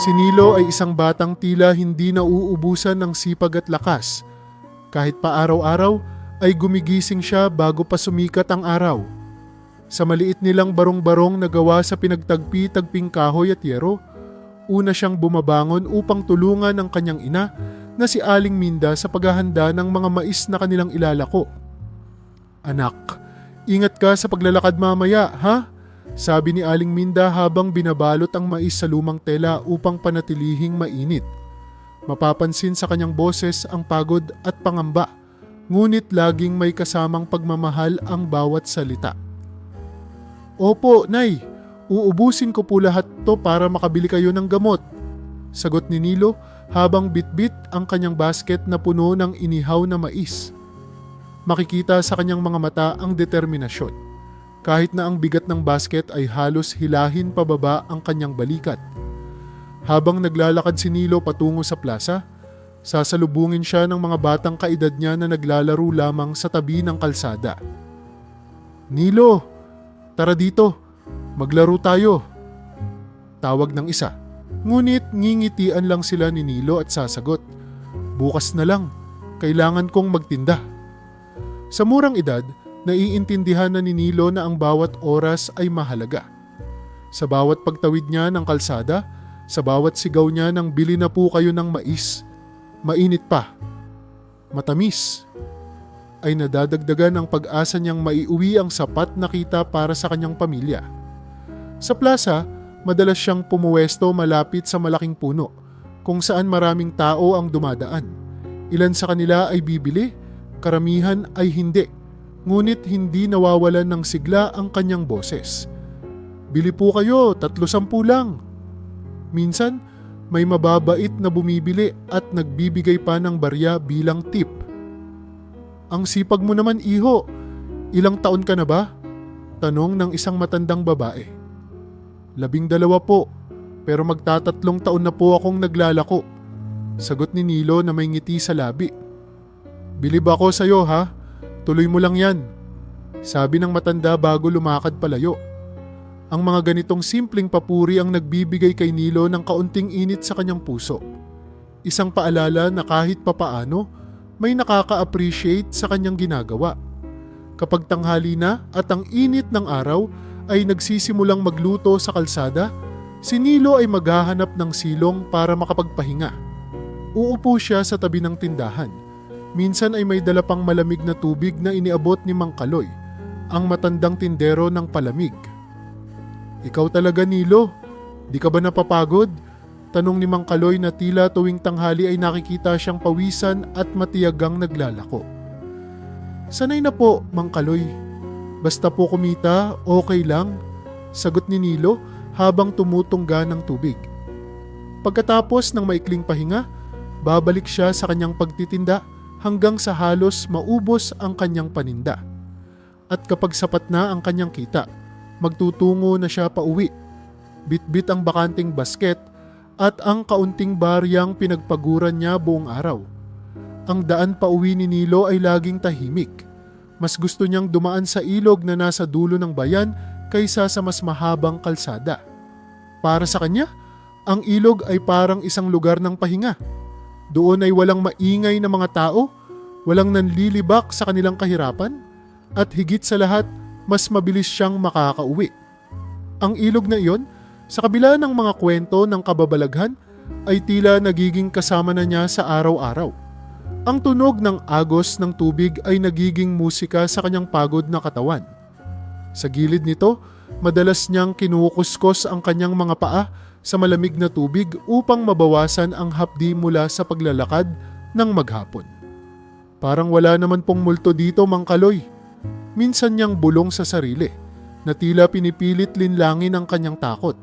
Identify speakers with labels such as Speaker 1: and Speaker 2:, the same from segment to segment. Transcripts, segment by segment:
Speaker 1: Si Nilo ay isang batang tila hindi nauubusan ng sipag at lakas. Kahit pa araw-araw ay gumigising siya bago pa sumikat ang araw. Sa maliit nilang barong-barong na gawa sa pinagtagpi-tagping kahoy at yero, una siyang bumabangon upang tulungan ang kanyang ina na si Aling Minda sa paghahanda ng mga mais na kanilang ilalako. "Anak, ingat ka sa paglalakad mamaya, ha?" sabi ni Aling Minda habang binabalot ang mais sa lumang tela upang panatilihing mainit. Mapapansin sa kanyang boses ang pagod at pangamba, ngunit laging may kasamang pagmamahal ang bawat salita. "Opo, Nay. Uubusin ko po lahat to para makabili kayo ng gamot," sagot ni Nilo habang bitbit ang kanyang basket na puno ng inihaw na mais. Makikita sa kanyang mga mata ang determinasyon. Kahit na ang bigat ng basket ay halos hilahin pababa ang kanyang balikat. Habang naglalakad si Nilo patungo sa plaza, sasalubungin siya ng mga batang kaedad niya na naglalaro lamang sa tabi ng kalsada. "Nilo, tara dito. Maglaro tayo," tawag ng isa. Ngunit ngingitian lang sila ni Nilo at sasagot, "Bukas na lang. Kailangan kong magtinda." Sa murang edad, naiintindihan na ni Nilo na ang bawat oras ay mahalaga. Sa bawat pagtawid niya ng kalsada, sa bawat sigaw niya ng "Bili na po kayo ng mais, mainit pa, matamis," ay nadadagdagan ang pag-asa niyang maiuwi ang sapat na kita para sa kanyang pamilya. Sa plaza, madalas siyang pumuwesto malapit sa malaking puno, kung saan maraming tao ang dumadaan. Ilan sa kanila ay bibili, karamihan ay hindi. Ngunit hindi nawawalan ng sigla ang kanyang boses. "Bili po kayo, 3.10 lang." Minsan, may mababait na bumibili at nagbibigay pa ng barya bilang tip. "Ang sipag mo naman, iho. Ilang taon ka na ba?" tanong ng isang matandang babae. 12 po, pero magtatatlong taon na po akong naglalako," sagot ni Nilo na may ngiti sa labi. "Bilib ako sa'yo, ha? Tuloy mo lang yan," sabi ng matanda bago lumakad palayo. Ang mga ganitong simpleng papuri ang nagbibigay kay Nilo ng kaunting init sa kanyang puso. Isang paalala na kahit papaano, may nakaka-appreciate sa kanyang ginagawa. Kapag tanghali na at ang init ng araw ay nagsisimulang magluto sa kalsada, si Nilo ay maghahanap ng silong para makapagpahinga. Uupo siya sa tabi ng tindahan. Minsan ay may dala pang malamig na tubig na iniabot ni Mang Kaloy, ang matandang tindero ng palamig. "Ikaw talaga, Nilo. Di ka ba napapagod?" tanong ni Mang Kaloy na tila tuwing tanghali ay nakikita siyang pawisan at matiyagang naglalako. "Sanay na po, Mang Kaloy. Basta po kumita, okay lang," sagot ni Nilo habang tumutungga ng tubig. Pagkatapos ng maikling pahinga, babalik siya sa kanyang pagtitinda hanggang sa halos maubos ang kanyang paninda. At kapag sapat na ang kanyang kita, magtutungo na siya pauwi. Bitbit ang bakanting basket at ang kaunting baryang pinagpaguran niya buong araw. Ang daan pauwi ni Nilo ay laging tahimik. Mas gusto niyang dumaan sa ilog na nasa dulo ng bayan kaysa sa mas mahabang kalsada. Para sa kanya, ang ilog ay parang isang lugar ng pahinga. Doon ay walang maingay na mga tao, walang nanlilibak sa kanilang kahirapan, at higit sa lahat, mas mabilis siyang makakauwi. Ang ilog na iyon, sa kabila ng mga kwento ng kababalaghan, ay tila nagiging kasama na niya sa araw-araw. Ang tunog ng agos ng tubig ay nagiging musika sa kanyang pagod na katawan. Sa gilid nito, madalas niyang kinukuskos ang kanyang mga paa sa malamig na tubig upang mabawasan ang hapdi mula sa paglalakad ng maghapon. "Parang wala naman pong multo dito, Mang Kaloy." Minsan niyang bulong sa sarili, na tila pinipilit linlangin ang kanyang takot.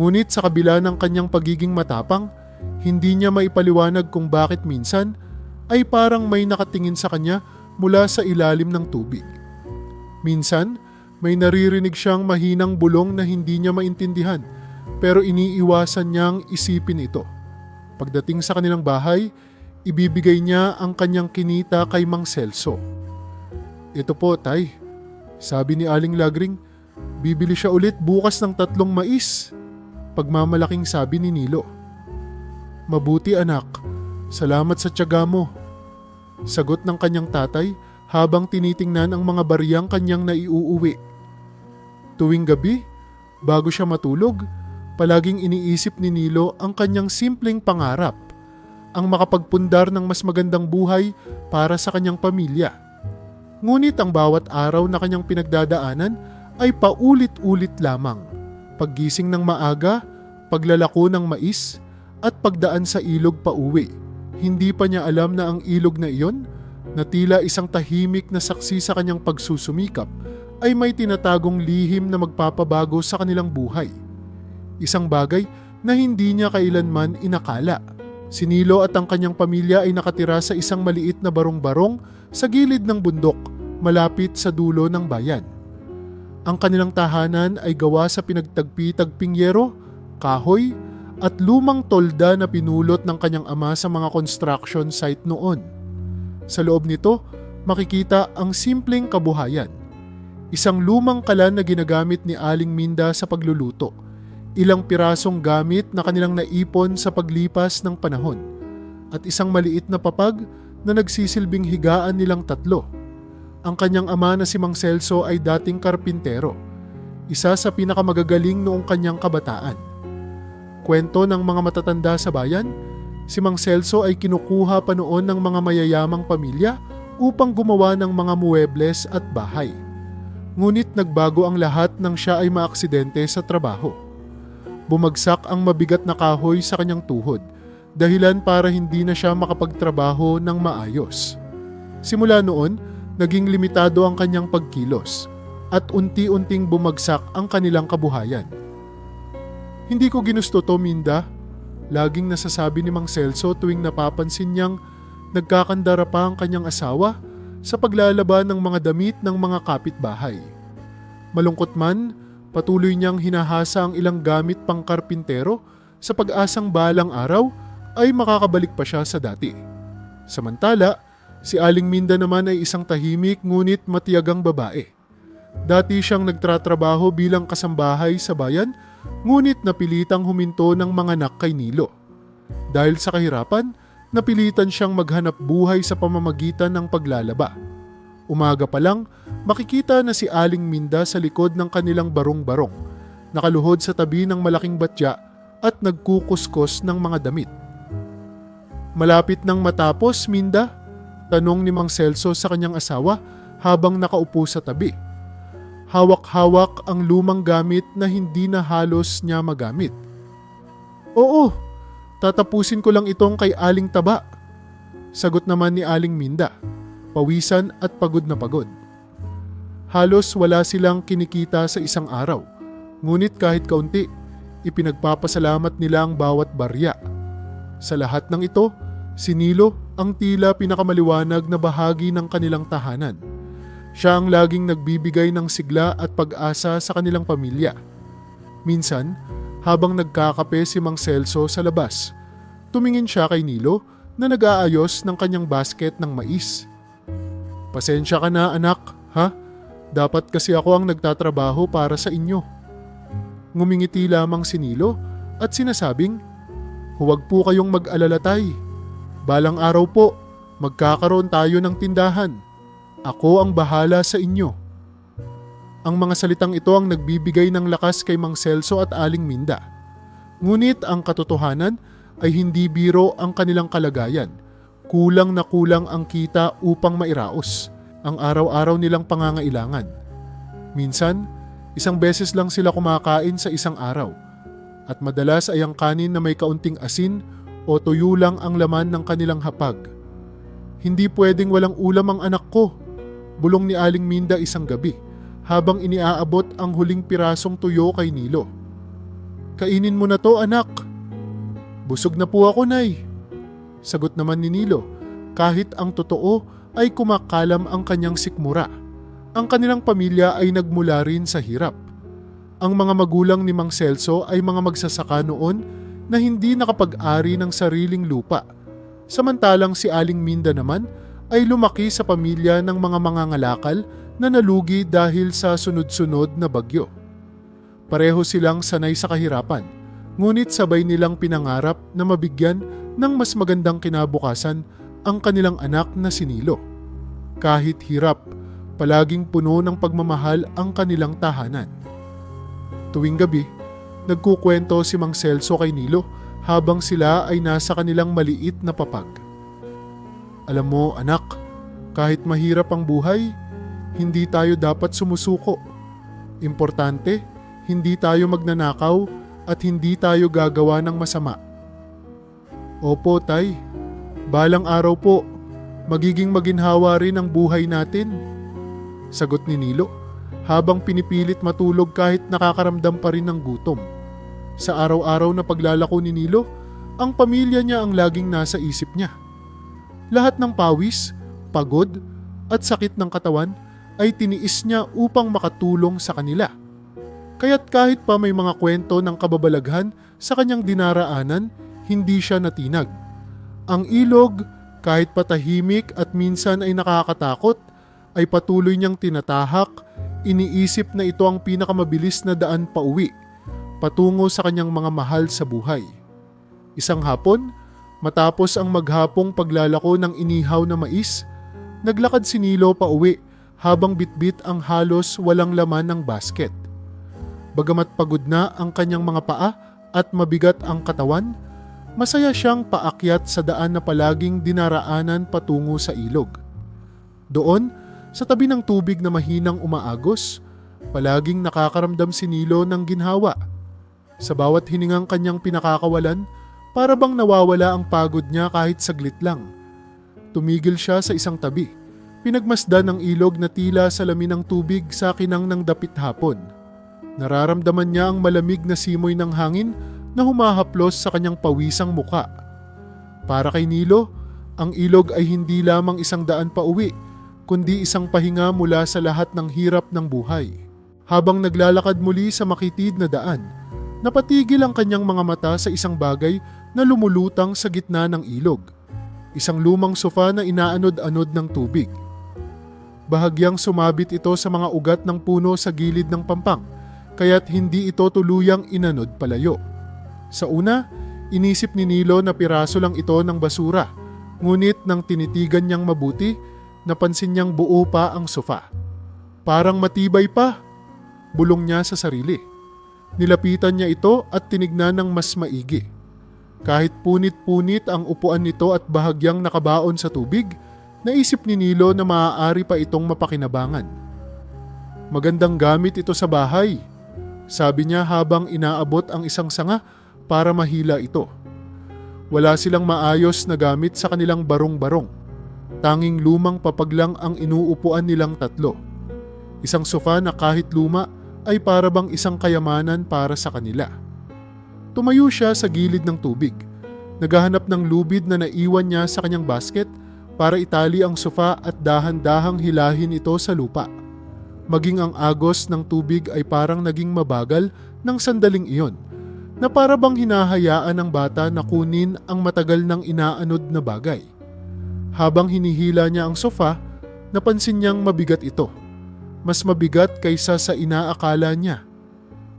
Speaker 1: Ngunit sa kabila ng kanyang pagiging matapang, hindi niya maipaliwanag kung bakit minsan ay parang may nakatingin sa kanya mula sa ilalim ng tubig. Minsan, may naririnig siyang mahinang bulong na hindi niya maintindihan, pero iniiwasan niyang isipin ito. Pagdating sa kanilang bahay, ibibigay niya ang kanyang kinita kay Mang Celso. "Ito po, Tay," sabi ni Aling Lagring, "bibili siya ulit bukas ng 3 mais." Pagmamalaking sabi ni Nilo. Mabuti anak, salamat sa tiyaga mo. Sagot ng kanyang tatay habang tinitingnan ang mga bariyang kanyang naiuuwi. Tuwing gabi, bago siya matulog, palaging iniisip ni Nilo ang kanyang simpleng pangarap, ang makapagpundar ng mas magandang buhay para sa kanyang pamilya. Ngunit ang bawat araw na kanyang pinagdadaanan ay paulit-ulit lamang. Paggising ng maaga, paglalako ng mais, at pagdaan sa ilog pauwi. Hindi pa niya alam na ang ilog na iyon, na tila isang tahimik na saksi sa kanyang pagsusumikap, ay may tinatagong lihim na magpapabago sa kanilang buhay. Isang bagay na hindi niya kailanman inakala. Si Nilo at ang kanyang pamilya ay nakatira sa isang maliit na barong-barong sa gilid ng bundok, malapit sa dulo ng bayan. Ang kanilang tahanan ay gawa sa pinagtagpi-tagping yero, kahoy, at lumang tolda na pinulot ng kanyang ama sa mga construction site noon. Sa loob nito, makikita ang simpleng kabuhayan. Isang lumang kalan na ginagamit ni Aling Minda sa pagluluto. Ilang pirasong gamit na kanilang naipon sa paglipas ng panahon. At isang maliit na papag na nagsisilbing higaan nilang tatlo. Ang kanyang ama na si Mang Celso ay dating karpintero. Isa sa pinakamagagaling noong kanyang kabataan. Kwento ng mga matatanda sa bayan, si Mang Celso ay kinukuha pa noon ng mga mayayamang pamilya upang gumawa ng mga muebles at bahay. Ngunit nagbago ang lahat nang siya ay maaksidente sa trabaho. Bumagsak ang mabigat na kahoy sa kanyang tuhod, dahilan para hindi na siya makapagtrabaho ng maayos. Simula noon, naging limitado ang kanyang pagkilos at unti-unting bumagsak ang kanilang kabuhayan. Hindi ko ginusto to, Minda. Laging nasasabi ni Mang Celso tuwing napapansin niyang nagkakandara pa ang kanyang asawa sa paglalaba ng mga damit ng mga kapitbahay. Malungkot man, patuloy niyang hinahasa ang ilang gamit pang karpintero sa pag-asang balang araw ay makakabalik pa siya sa dati. Samantala, si Aling Minda naman ay isang tahimik ngunit matiyagang babae. Dati siyang nagtratrabaho bilang kasambahay sa bayan, ngunit napilitang huminto ng mga anak kay Nilo. Dahil sa kahirapan, napilitan siyang maghanap buhay sa pamamagitan ng paglalaba. Umaga pa lang, makikita na si Aling Minda sa likod ng kanilang barong-barong, nakaluhod sa tabi ng malaking batya at nagkukuskos ng mga damit. Malapit nang matapos, Minda? Tanong ni Mang Celso sa kanyang asawa habang nakaupo sa tabi. Hawak-hawak ang lumang gamit na hindi na halos niya magamit. Oo, tatapusin ko lang itong kay Aling Taba. Sagot naman ni Aling Minda, pawisan at pagod na pagod. Halos wala silang kinikita sa isang araw, ngunit kahit kaunti, ipinagpapasalamat nila ang bawat barya. Sa lahat ng ito, si Nilo ang tila pinakamaliwanag na bahagi ng kanilang tahanan. Siya ang laging nagbibigay ng sigla at pag-asa sa kanilang pamilya. Minsan, habang nagkakape si Mang Celso sa labas, tumingin siya kay Nilo na nag-aayos ng kanyang basket ng mais. Pasensya ka na anak, ha? Dapat kasi ako ang nagtatrabaho para sa inyo. Ngumingiti lamang si Nilo at sinasabing, huwag po kayong mag-alala tay. Balang araw po, magkakaroon tayo ng tindahan. Ako ang bahala sa inyo. Ang mga salitang ito ang nagbibigay ng lakas kay Mang Celso at Aling Minda. Ngunit ang katotohanan ay hindi biro ang kanilang kalagayan. Kulang na kulang ang kita upang mairaos ang araw-araw nilang pangangailangan. Minsan, isang beses lang sila kumakain sa isang araw. At madalas ay ang kanin na may kaunting asin o tuyo lang ang laman ng kanilang hapag. Hindi pwedeng walang ulam ang anak ko, bulong ni Aling Minda isang gabi habang iniaabot ang huling pirasong tuyo kay Nilo. Kainin mo na to anak. Busog na po ako, Nay. Sagot naman ni Nilo, kahit ang totoo ay kumakalam ang kanyang sikmura. Ang kanilang pamilya ay nagmula rin sa hirap. Ang mga magulang ni Mang Celso ay mga magsasaka noon na hindi nakapag-ari ng sariling lupa. Samantalang si Aling Minda naman ay lumaki sa pamilya ng mga mangangalakal na nalugi dahil sa sunod-sunod na bagyo. Pareho silang sanay sa kahirapan Ngunit sabay nilang pinangarap na mabigyan ng mas magandang kinabukasan ang kanilang anak na si Nilo. Kahit hirap, palaging puno ng pagmamahal ang kanilang tahanan. Tuwing gabi, nagkukwento si Mang Celso kay Nilo habang sila ay nasa kanilang maliit na papag. Alam mo anak, kahit mahirap ang buhay, hindi tayo dapat sumusuko. Importante, hindi tayo magnanakaw at hindi tayo gagawa ng masama. Opo tay, balang araw po, magiging maginhawa rin ang buhay natin. Sagot ni Nilo habang pinipilit matulog kahit nakakaramdam pa rin ng gutom. Sa araw-araw na paglalako ni Nilo, ang pamilya niya ang laging nasa isip niya. Lahat ng pawis, pagod at sakit ng katawan ay tiniis niya upang makatulong sa kanila. Kaya't kahit pa may mga kwento ng kababalaghan sa kanyang dinaraanan, hindi siya natinag. Ang ilog, kahit patahimik at minsan ay nakakatakot, ay patuloy niyang tinatahak, iniisip na ito ang pinakamabilis na daan pauwi, patungo sa kanyang mga mahal sa buhay. Isang hapon, matapos ang maghapong paglalako ng inihaw na mais, naglakad si Nilo pauwi habang bitbit ang halos walang laman ng basket. Bagamat pagod na ang kanyang mga paa at mabigat ang katawan, masaya siyang paakyat sa daan na palaging dinaraanan patungo sa ilog. Doon, sa tabi ng tubig na mahinang umaagos, palaging nakakaramdam si Nilo ng ginhawa. Sa bawat hiningang kanyang pinakakawalan, para bang nawawala ang pagod niya kahit saglit lang. Tumigil siya sa isang tabi, pinagmasdan ng ilog na tila salamin ng tubig sa kinang ng dapit hapon. Nararamdaman niya ang malamig na simoy ng hangin na humahaplos sa kanyang pawisang muka. Para kay Nilo, ang ilog ay hindi lamang isang daan pauwi, kundi isang pahinga mula sa lahat ng hirap ng buhay. Habang naglalakad muli sa makitid na daan, napatigil ang kanyang mga mata sa isang bagay na lumulutang sa gitna ng ilog. Isang lumang sofa na inaanod-anod ng tubig. Bahagyang sumabit ito sa mga ugat ng puno sa gilid ng pampang, kaya't hindi ito tuluyang inanod palayo. Sa una, inisip ni Nilo na piraso lang ito ng basura, ngunit nang tinitigan niyang mabuti, napansin niyang buo pa ang sofa. Parang matibay pa, bulong niya sa sarili. Nilapitan niya ito at tinignan ng mas maigi. Kahit punit-punit ang upuan nito at bahagyang nakabaon sa tubig, naisip ni Nilo na maaari pa itong mapakinabangan. Magandang gamit ito sa bahay, sabi niya habang inaabot ang isang sanga para mahila ito. Wala silang maayos na gamit sa kanilang barong-barong. Tanging lumang papag lang ang inuupuan nilang tatlo. Isang sofa na kahit luma ay para bang isang kayamanan para sa kanila. Tumayo siya sa gilid ng tubig. Naghahanap ng lubid na naiwan niya sa kanyang basket para itali ang sofa at dahan-dahang hilahin ito sa lupa. Maging ang agos ng tubig ay parang naging mabagal ng sandaling iyon, na para bang hinahayaan ng bata na kunin ang matagal ng inaanod na bagay. Habang hinihila niya ang sofa, napansin niyang mabigat ito. Mas mabigat kaysa sa inaakala niya.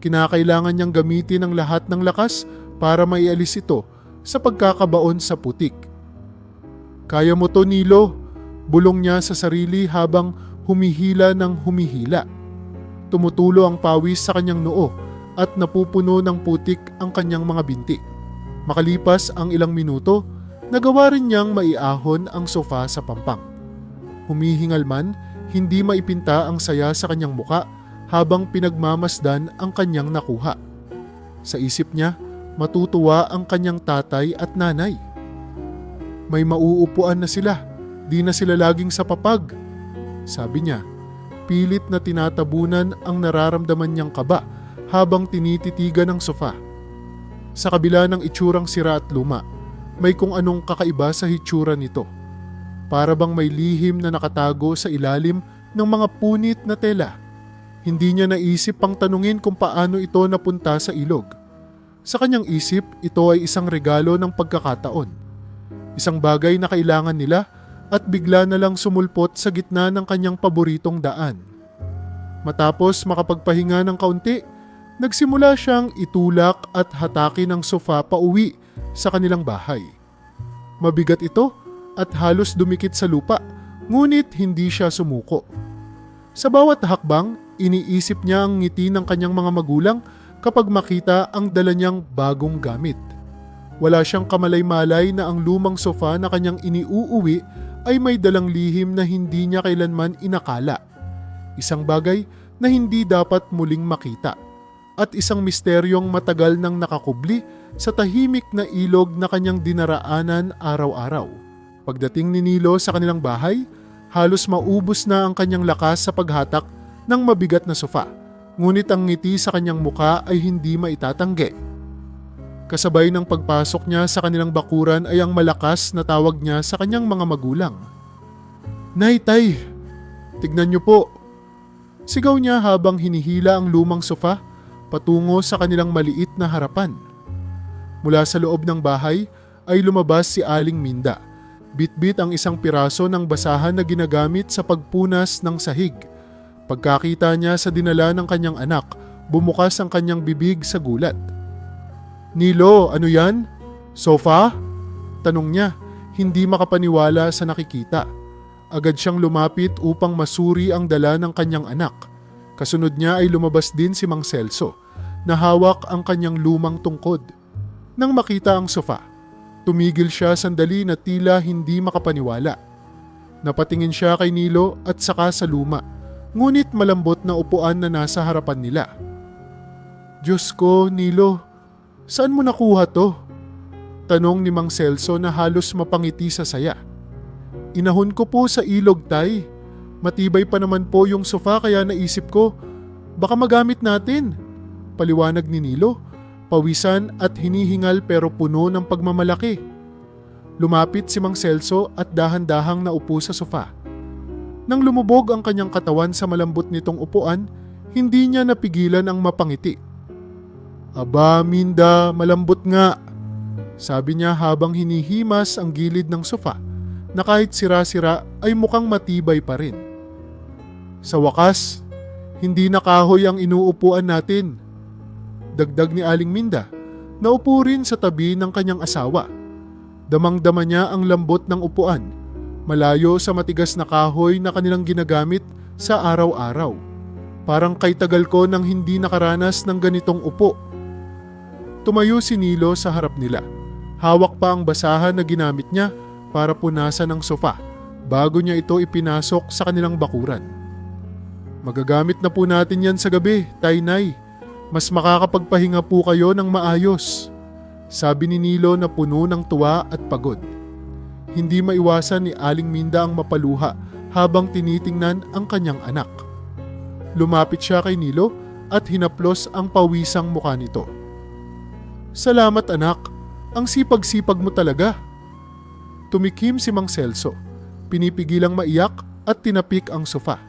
Speaker 1: Kinakailangan niyang gamitin ang lahat ng lakas para maialis ito sa pagkakabaon sa putik. Kaya mo to, Nilo, bulong niya sa sarili habang humihila ng humihila. Tumutulo ang pawis sa kanyang noo at napupuno ng putik ang kanyang mga binti. Makalipas ang ilang minuto, nagawa rin niyang maiahon ang sofa sa pampang. Humihingal man, hindi maipinta ang saya sa kanyang muka habang pinagmamasdan ang kanyang nakuha. Sa isip niya, matutuwa ang kanyang tatay at nanay. May mauupuan na sila, di na sila laging sa papag. Sabi niya, pilit na tinatabunan ang nararamdaman niyang kaba habang tinititigan ang sofa. Sa kabila ng itsurang sira at luma, may kung anong kakaiba sa hitsura nito. Para bang may lihim na nakatago sa ilalim ng mga punit na tela. Hindi niya naisip pang tanungin kung paano ito napunta sa ilog. Sa kanyang isip, ito ay isang regalo ng pagkakataon. Isang bagay na kailangan nila at bigla na lang sumulpot sa gitna ng kanyang paboritong daan. Matapos makapagpahinga ng kaunti, Nagsimula siyang itulak at hatakin ang sofa pauwi sa kanilang bahay. Mabigat ito at halos dumikit sa lupa, ngunit hindi siya sumuko. Sa bawat hakbang, iniisip niya ang ngiti ng kanyang mga magulang kapag makita ang dala niyang bagong gamit. Wala siyang kamalay-malay na ang lumang sofa na kanyang iniuuwi ay may dalang lihim na hindi niya kailanman inakala. Isang bagay na hindi dapat muling makita. At isang misteryong matagal nang nakakubli sa tahimik na ilog na kanyang dinaraanan araw-araw. Pagdating ni Nilo sa kanilang bahay, halos maubos na ang kanyang lakas sa paghatak ng mabigat na sofa. Ngunit ang ngiti sa kanyang muka ay hindi maitatanggi. Kasabay ng pagpasok niya sa kanilang bakuran ay ang malakas na tawag niya sa kanyang mga magulang. "Nay, tay, tignan niyo po." Sigaw niya habang hinihila ang lumang sofa patungo sa kanilang maliit na harapan. Mula sa loob ng bahay ay lumabas si Aling Minda. Bitbit ang isang piraso ng basahan na ginagamit sa pagpunas ng sahig. Pagkakita niya sa dinala ng kanyang anak, bumukas ang kanyang bibig sa gulat. "Nilo, ano yan? Sofa?" Tanong niya, hindi makapaniwala sa nakikita. Agad siyang lumapit upang masuri ang dala ng kanyang anak. Kasunod niya ay lumabas din si Mang Celso, na hawak ang kanyang lumang tungkod. Nang makita ang sofa, tumigil siya sandali na tila hindi makapaniwala. Napatingin siya kay Nilo at saka sa luma, ngunit malambot na upuan na nasa harapan nila. "Diyos ko, Nilo, saan mo nakuha to?" Tanong ni Mang Celso na halos mapangiti sa saya. "Inahon ko po sa ilog, tay. Matibay pa naman po yung sofa kaya naisip ko, baka magamit natin." Paliwanag ni Nilo, pawisan at hinihingal pero puno ng pagmamalaki. Lumapit si Mang Celso at dahan-dahang naupo sa sofa. Nang lumubog ang kanyang katawan sa malambot nitong upuan, hindi niya napigilan ang mapangiti. "Aba, Minda, malambot nga," sabi niya habang hinihimas ang gilid ng sofa na kahit sira-sira ay mukhang matibay pa rin. "Sa wakas, hindi na kahoy ang inuupuan natin." Dagdag ni Aling Minda, naupo rin sa tabi ng kanyang asawa. Damang-dama niya ang lambot ng upuan, malayo sa matigas na kahoy na kanilang ginagamit sa araw-araw. "Parang kay tagal ko nang hindi nakaranas ng ganitong upo." Tumayo si Nilo sa harap nila. Hawak pa ang basahan na ginamit niya para punasan ang sofa bago niya ito ipinasok sa kanilang bakuran. "Magagamit na po natin yan sa gabi, Tay-Nay. Mas makakapagpahinga po kayo ng maayos," sabi ni Nilo na puno ng tuwa at pagod. Hindi maiwasan ni Aling Minda ang mapaluha habang tinitingnan ang kanyang anak. Lumapit siya kay Nilo at hinaplos ang pawisang mukha nito. "Salamat, anak. Ang sipag-sipag mo talaga." Tumikim si Mang Celso, pinipigilang maiyak at tinapik ang sofa.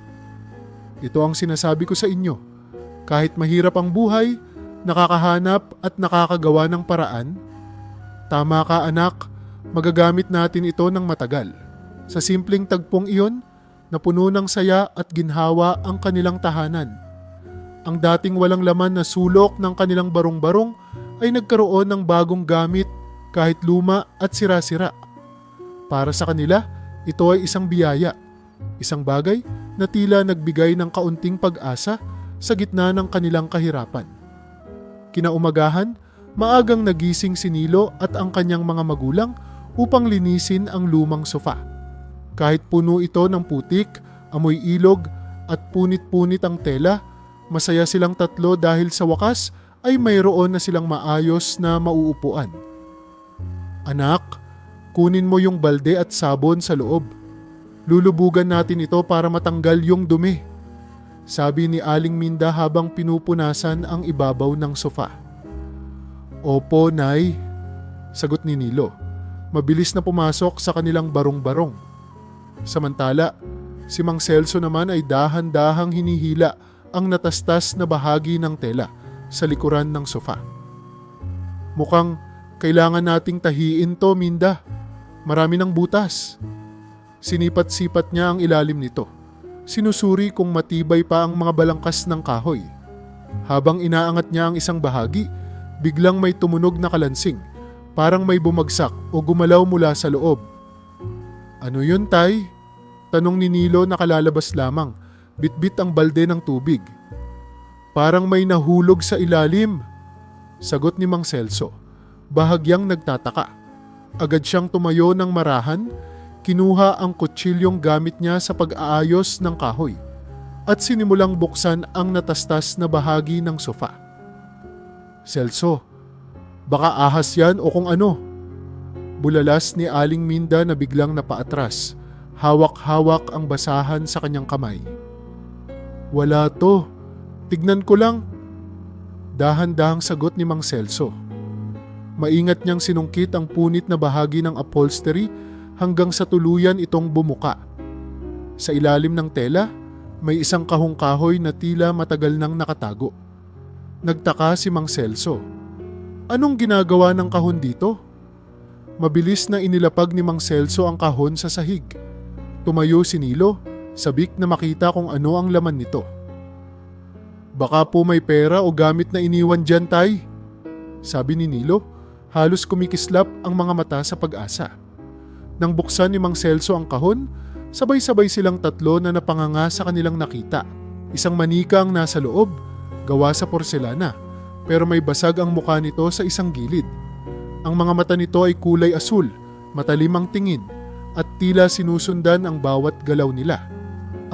Speaker 1: "Ito ang sinasabi ko sa inyo. Kahit mahirap ang buhay, nakakahanap at nakakagawa ng paraan. Tama ka, anak, magagamit natin ito ng matagal." Sa simpleng tagpong iyon, napuno ng saya at ginhawa ang kanilang tahanan. Ang dating walang laman na sulok ng kanilang barong-barong ay nagkaroon ng bagong gamit kahit luma at sira-sira. Para sa kanila, ito ay isang biyaya, isang bagay na tila nagbigay ng kaunting pag-asa sa gitna ng kanilang kahirapan. Kinaumagahan, maagang nagising si Nilo at ang kanyang mga magulang upang linisin ang lumang sofa. Kahit puno ito ng putik, amoy ilog at punit-punit ang tela, masaya silang tatlo dahil sa wakas ay mayroon na silang maayos na mauupuan. "Anak, kunin mo yung balde at sabon sa loob. Lulubugan natin ito para matanggal yung dumi," sabi ni Aling Minda habang pinupunasan ang ibabaw ng sofa. "Opo, Nay," sagot ni Nilo. Mabilis na pumasok sa kanilang barong-barong. Samantala, si Mang Celso naman ay dahan-dahang hinihila ang natastas na bahagi ng tela sa likuran ng sofa. "Mukhang kailangan nating tahiin to, Minda. Marami ng butas." Sinipat-sipat niya ang ilalim nito. Sinusuri kung matibay pa ang mga balangkas ng kahoy. Habang inaangat niya ang isang bahagi, biglang may tumunog na kalansing, parang may bumagsak o gumalaw mula sa loob. "Ano yun, Tay?" Tanong ni Nilo na kalalabas lamang, bitbit ang balde ng tubig. "Parang may nahulog sa ilalim," sagot ni Mang Celso, bahagyang nagtataka. Agad siyang tumayo ng marahan, kinuha ang kutsilyong gamit niya sa pag-aayos ng kahoy at sinimulang buksan ang natastas na bahagi ng sofa. "Celso, baka ahas yan o kung ano." Bulalas ni Aling Minda na biglang napaatras, hawak-hawak ang basahan sa kanyang kamay. "Wala to, tignan ko lang." Dahan-dahang sagot ni Mang Celso. Maingat niyang sinungkit ang punit na bahagi ng upholstery hanggang sa tuluyan itong bumuka. Sa ilalim ng tela, may isang kahong kahoy na tila matagal nang nakatago. Nagtaka si Mang Celso. Anong ginagawa ng kahon dito? Mabilis na inilapag ni Mang Celso ang kahon sa sahig. Tumayo si Nilo, sabik na makita kung ano ang laman nito. "Baka po may pera o gamit na iniwan dyan, Tay," sabi ni Nilo, halos kumikislap ang mga mata sa pag-asa. Nang buksan ni Mang Celso ang kahon, sabay-sabay silang tatlo na napanganga sa kanilang nakita. Isang manika ang nasa loob, gawa sa porselana, pero may basag ang mukha nito sa isang gilid. Ang mga mata nito ay kulay asul, matalim ang tingin, at tila sinusundan ang bawat galaw nila.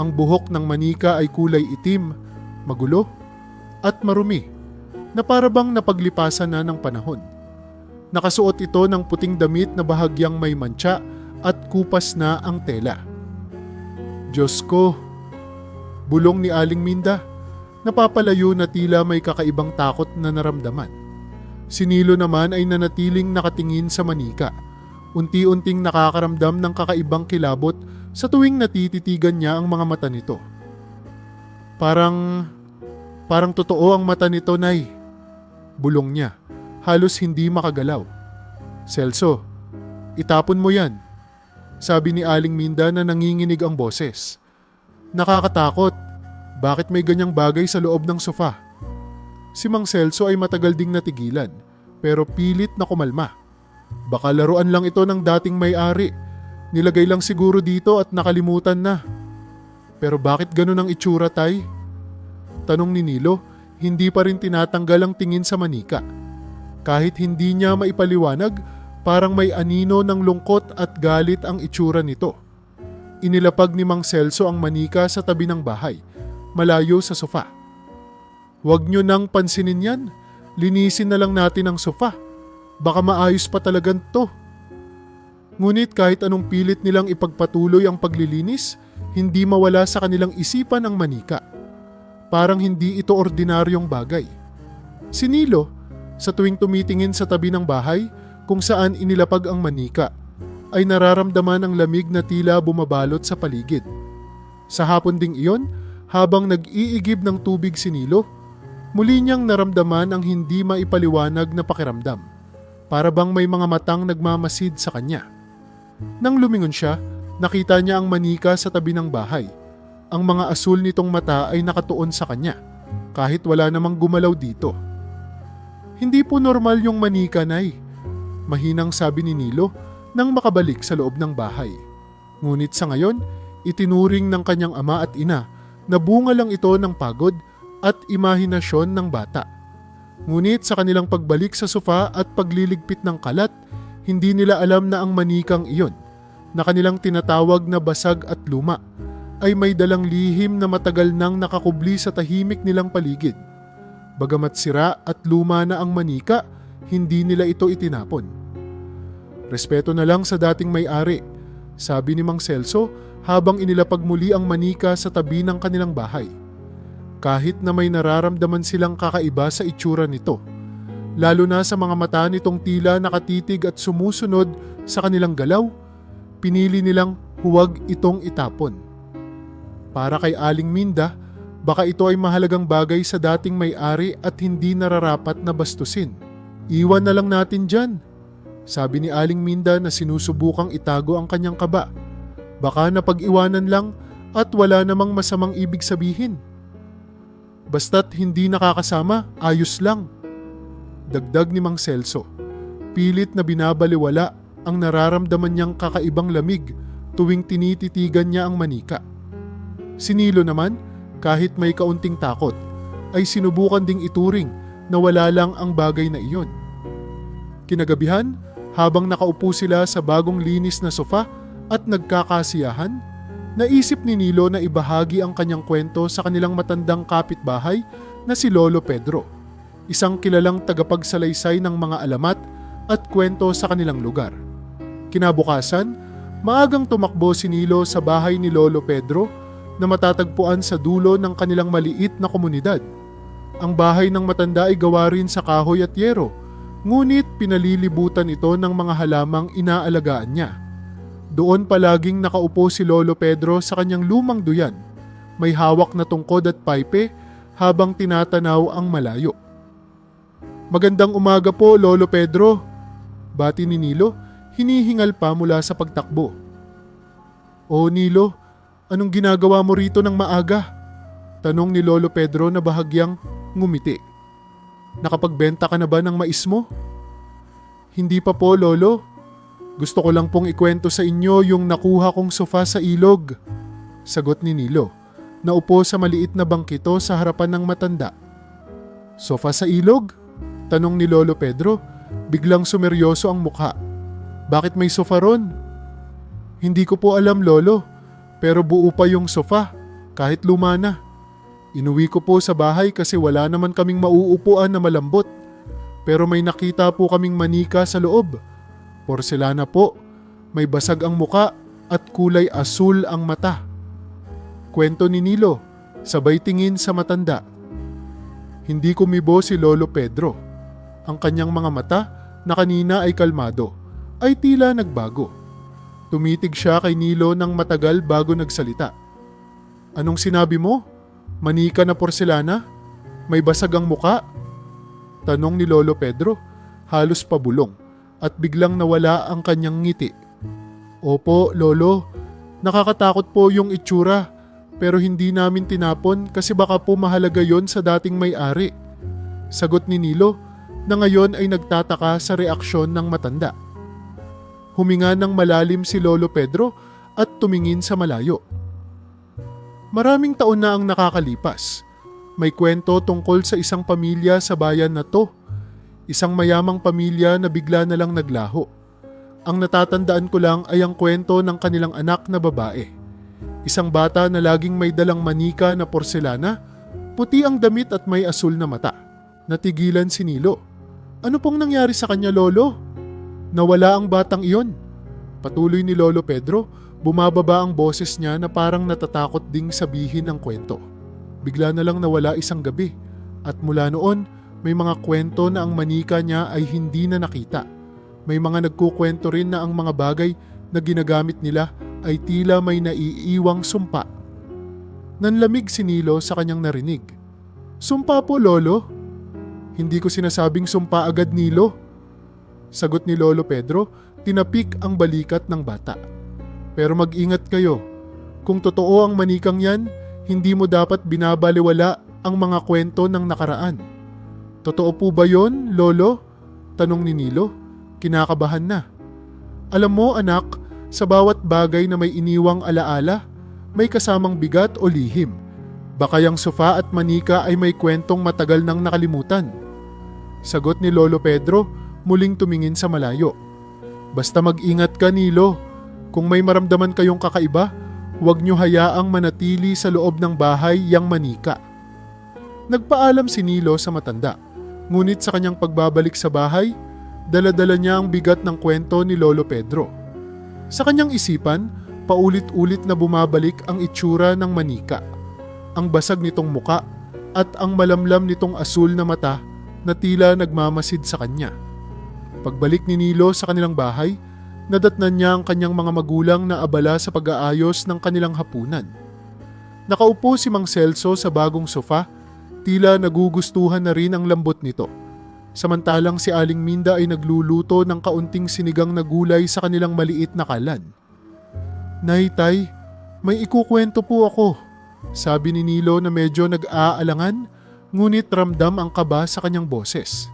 Speaker 1: Ang buhok ng manika ay kulay itim, magulo, at marumi, na parabang napaglipasan na ng panahon. Nakasuot ito ng puting damit na bahagyang may mantsa at kupas na ang tela. "Diyos ko," bulong ni Aling Minda, napapalayo na tila may kakaibang takot na naramdaman. Si Nilo naman ay nanatiling nakatingin sa manika, unti-unting nakakaramdam ng kakaibang kilabot sa tuwing natititigan niya ang mga mata nito. Parang totoo ang mata nito, Nay," bulong niya, halos hindi makagalaw. "Celso, itapon mo yan," sabi ni Aling Minda na nanginginig ang boses. "Nakakatakot. Bakit may ganyang bagay sa loob ng sofa?" Si Mang Celso ay matagal ding natigilan, pero pilit na kumalma. "Baka laruan lang ito ng dating may-ari. Nilagay lang siguro dito at nakalimutan na." "Pero bakit ganun ang itsura, Tay?" tanong ni Nilo, hindi pa rin tinatanggal ang tingin sa manika. Kahit hindi niya maipaliwanag, parang may anino ng lungkot at galit ang itsura nito. Inilapag ni Mang Celso ang manika sa tabi ng bahay, malayo sa sofa. "Huwag niyo nang pansinin yan. Linisin na lang natin ang sofa. Baka maayos pa talagang to." Ngunit kahit anong pilit nilang ipagpatuloy ang paglilinis, hindi mawala sa kanilang isipan ang manika. Parang hindi ito ordinaryong bagay. Si Nilo, sa tuwing tumitingin sa tabi ng bahay kung saan inilapag ang manika, ay nararamdaman ang lamig na tila bumabalot sa paligid. Sa hapon ding iyon, habang nag-iigib ng tubig si Nilo, muli niyang naramdaman ang hindi maipaliwanag na pakiramdam. Para bang may mga matang nagmamasid sa kanya. Nang lumingon siya, nakita niya ang manika sa tabi ng bahay. Ang mga asul nitong mata ay nakatuon sa kanya, kahit wala namang gumalaw dito. "Hindi po normal yung manika, Nay," mahinang sabi ni Nilo nang makabalik sa loob ng bahay. Ngunit sa ngayon, itinuring ng kanyang ama at ina na bunga lang ito ng pagod at imahinasyon ng bata. Ngunit sa kanilang pagbalik sa sofa at pagliligpit ng kalat, hindi nila alam na ang manikang iyon, na kanilang tinatawag na basag at luma, ay may dalang lihim na matagal nang nakakubli sa tahimik nilang paligid. Bagamat sira at luma na ang manika, hindi nila ito itinapon. "Respeto na lang sa dating may-ari," sabi ni Mang Celso habang inilapag muli ang manika sa tabi ng kanilang bahay. Kahit na may nararamdaman silang kakaiba sa itsura nito, lalo na sa mga mata nitong tila nakatitig at sumusunod sa kanilang galaw, pinili nilang huwag itong itapon. Para kay Aling Minda, baka ito ay mahalagang bagay sa dating may-ari at hindi nararapat na bastusin. "Iwan na lang natin dyan," sabi ni Aling Minda na sinusubukang itago ang kanyang kaba. "Baka napag-iwanan lang at wala namang masamang ibig sabihin." Basta't hindi nakakasama, ayos lang. Dagdag ni Mang Celso. Pilit na binabaliwala ang nararamdaman niyang kakaibang lamig tuwing tinititigan niya ang manika. Si Nilo naman, kahit may kaunting takot, ay sinubukan ding ituring na wala lang ang bagay na iyon. Kinagabihan, habang nakaupo sila sa bagong linis na sofa at nagkakasiyahan, naisip ni Nilo na ibahagi ang kanyang kwento sa kanilang matandang kapitbahay na si Lolo Pedro, isang kilalang tagapagsalaysay ng mga alamat at kwento sa kanilang lugar. Kinabukasan, maagang tumakbo si Nilo sa bahay ni Lolo Pedro na matatagpuan sa dulo ng kanilang maliit na komunidad. Ang bahay ng matanda ay gawa rin sa kahoy at yero, ngunit pinalilibutan ito ng mga halamang inaalagaan niya. Doon palaging nakaupo si Lolo Pedro sa kanyang lumang duyan, may hawak na tungkod at paipe habang tinatanaw ang malayo. "Magandang umaga po, Lolo Pedro," bati ni Nilo, hinihingal pa mula sa pagtakbo. "O Nilo, anong ginagawa mo rito ng maaga?" tanong ni Lolo Pedro na bahagyang ngumiti. "Nakapagbenta ka na ba ng mais mo?" "Hindi pa po, Lolo. Gusto ko lang pong ikwento sa inyo yung nakuha kong sofa sa ilog," sagot ni Nilo, naupo sa maliit na bangkito sa harapan ng matanda. "Sofa sa ilog?" tanong ni Lolo Pedro, biglang sumeryoso ang mukha. "Bakit may sofa ron?" "Hindi ko po alam, Lolo, pero buo pa yung sofa, kahit luma na. Inuwi ko po sa bahay kasi wala naman kaming mauupuan na malambot. Pero may nakita po kaming manika sa loob. Porselana po, may basag ang muka at kulay asul ang mata." Kwento ni Nilo, sabay tingin sa matanda. Hindi kumibo si Lolo Pedro. Ang kanyang mga mata na kanina ay kalmado, ay tila nagbago. Tumitig siya kay Nilo ng matagal bago nagsalita. "Anong sinabi mo? Manika na porselana? May basag ang muka?" tanong ni Lolo Pedro, halos pabulong, at biglang nawala ang kanyang ngiti. "Opo, Lolo. Nakakatakot po yung itsura, pero hindi namin tinapon kasi baka po mahalaga yon sa dating may-ari," sagot ni Nilo, na ngayon ay nagtataka sa reaksyon ng matanda. Huminga ng malalim si Lolo Pedro at tumingin sa malayo. Maraming taon na ang nakakalipas. May kwento tungkol sa isang pamilya sa bayan na to. Isang mayamang pamilya na bigla na lang naglaho. Ang natatandaan ko lang ay ang kwento ng kanilang anak na babae. Isang bata na laging may dalang manika na porselana, puti ang damit at may asul na mata. Natigilan si Nilo. "Ano pong nangyari sa kanya, Lolo?" "Nawala ang batang iyon," patuloy ni Lolo Pedro. Bumababa ang boses niya na parang natatakot ding sabihin ang kwento. Bigla na lang nawala isang gabi, at mula noon may mga kwento na ang manika niya ay hindi na nakita. May mga nagkukwento rin na ang mga bagay na ginagamit nila ay tila may naiiwang sumpa. Nanlamig si Nilo sa kanyang narinig. "Sumpa po, Lolo." "Hindi ko sinasabing sumpa agad, Nilo," sagot ni Lolo Pedro, tinapik ang balikat ng bata. "Pero mag-ingat kayo. Kung totoo ang manikang yan, hindi mo dapat binabaliwala ang mga kwento ng nakaraan." "Totoo po ba yon, Lolo?" tanong ni Nilo, kinakabahan na. "Alam mo, anak, sa bawat bagay na may iniwang alaala, may kasamang bigat o lihim. Baka yung sofa at manika ay may kwentong matagal nang nakalimutan," sagot ni Lolo Pedro, muling tumingin sa malayo. "Basta mag-ingat ka, Nilo. Kung may maramdaman kayong kakaiba, huwag niyo hayaang manatili sa loob ng bahay yang manika." Nagpaalam si Nilo sa matanda, ngunit sa kanyang pagbabalik sa bahay, dala-dala niya ang bigat ng kwento ni Lolo Pedro. Sa kanyang isipan, paulit-ulit na bumabalik ang itsura ng manika, ang basag nitong muka at ang malamlam nitong asul na mata na tila nagmamasid sa kanya. Pagbalik ni Nilo sa kanilang bahay, nadatnan niya ang kanyang mga magulang na abala sa pag-aayos ng kanilang hapunan. Nakaupo si Mang Celso sa bagong sofa, tila nagugustuhan na rin ang lambot nito. Samantalang si Aling Minda ay nagluluto ng kaunting sinigang na gulay sa kanilang maliit na kalan. "Nay, Tay, may ikukwento po ako," sabi ni Nilo na medyo nag-aalangan ngunit ramdam ang kaba sa kanyang boses.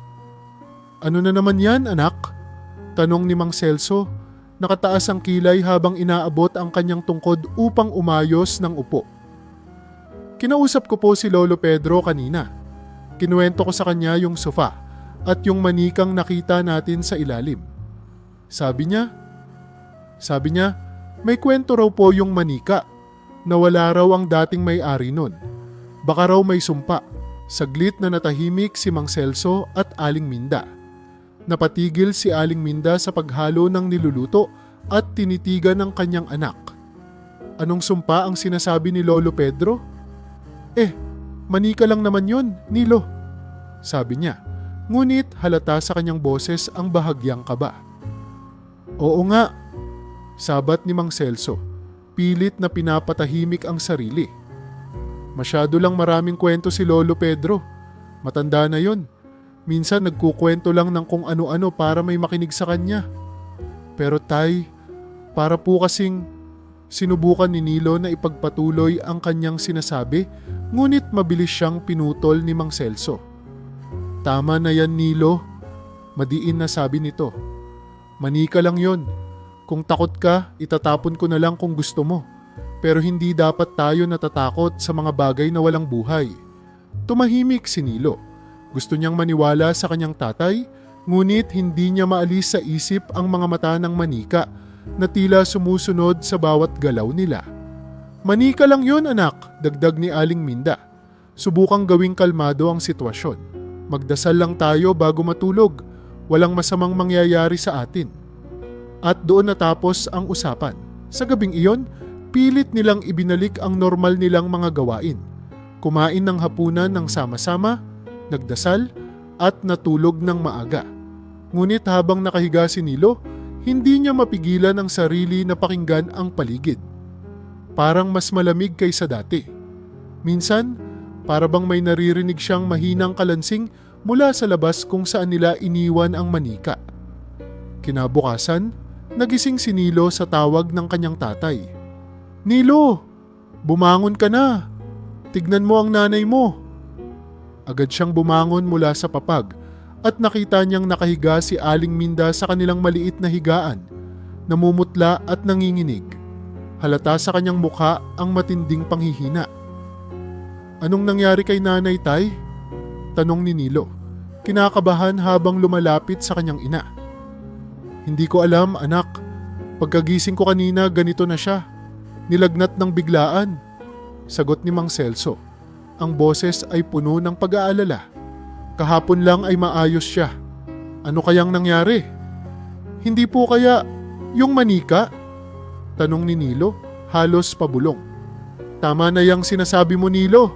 Speaker 1: "Ano na naman yan, anak?" tanong ni Mang Celso. Nakataas ang kilay habang inaabot ang kanyang tungkod upang umayos ng upo. "Kinausap ko po si Lolo Pedro kanina. Kinuwento ko sa kanya yung sofa at yung manikang nakita natin sa ilalim. Sabi niya, may kwento raw po yung manika. Nawala raw ang dating may-ari nun. Baka raw may sumpa." Saglit na natahimik si Mang Celso at Aling Minda. Napatigil si Aling Minda sa paghalo ng niluluto at tinitigan ng kanyang anak. "Anong sumpa ang sinasabi ni Lolo Pedro?" Manika lang naman yun, Nilo," sabi niya. Ngunit halata sa kanyang boses ang bahagyang kaba. "Oo nga," sabat ni Mang Celso, pilit na pinapatahimik ang sarili. "Masyado lang maraming kwento si Lolo Pedro. Matanda na yon. Minsan nagkukwento lang ng kung ano-ano para may makinig sa kanya. Pero tay, para po kasing..." Sinubukan ni Nilo na ipagpatuloy ang kanyang sinasabi, ngunit mabilis siyang pinutol ni Mang Celso. "Tama na yan, Nilo," madiin na sabi nito. "Manika lang yon. Kung takot ka, itatapon ko na lang kung gusto mo. Pero hindi dapat tayo natatakot sa mga bagay na walang buhay." Tumahimik si Nilo. Gusto niyang maniwala sa kanyang tatay, ngunit hindi niya maalis sa isip ang mga mata ng manika na tila sumusunod sa bawat galaw nila. "Manika lang yun, anak," dagdag ni Aling Minda. "Subukang gawing kalmado ang sitwasyon. Magdasal lang tayo bago matulog. Walang masamang mangyayari sa atin." At doon natapos ang usapan. Sa gabing iyon, pilit nilang ibinalik ang normal nilang mga gawain. Kumain ng hapunan ng sama-sama, nagdasal, at natulog ng maaga. Ngunit habang nakahiga si Nilo, hindi niya mapigilan ang sarili na pakinggan ang paligid. Parang mas malamig kaysa dati. Minsan, para bang may naririnig siyang mahinang kalansing mula sa labas kung saan nila iniwan ang manika. Kinabukasan, nagising si Nilo sa tawag ng kanyang tatay. "Nilo, bumangon ka na. Tignan mo ang nanay mo." Agad siyang bumangon mula sa papag at nakita niyang nakahiga si Aling Minda sa kanilang maliit na higaan, namumutla at nanginginig. Halata sa kanyang mukha ang matinding panghihina. "Anong nangyari kay nanay, tay?" tanong ni Nilo, kinakabahan habang lumalapit sa kanyang ina. "Hindi ko alam, anak. Pagkagising ko kanina, ganito na siya. Nilagnat ng biglaan," sagot ni Mang Celso. Ang boses ay puno ng pag-aalala. "Kahapon lang ay maayos siya. Ano kayang nangyari?" "Hindi po kaya yung manika?" tanong ni Nilo, halos pabulong. "Tama na yang sinasabi mo, Nilo,"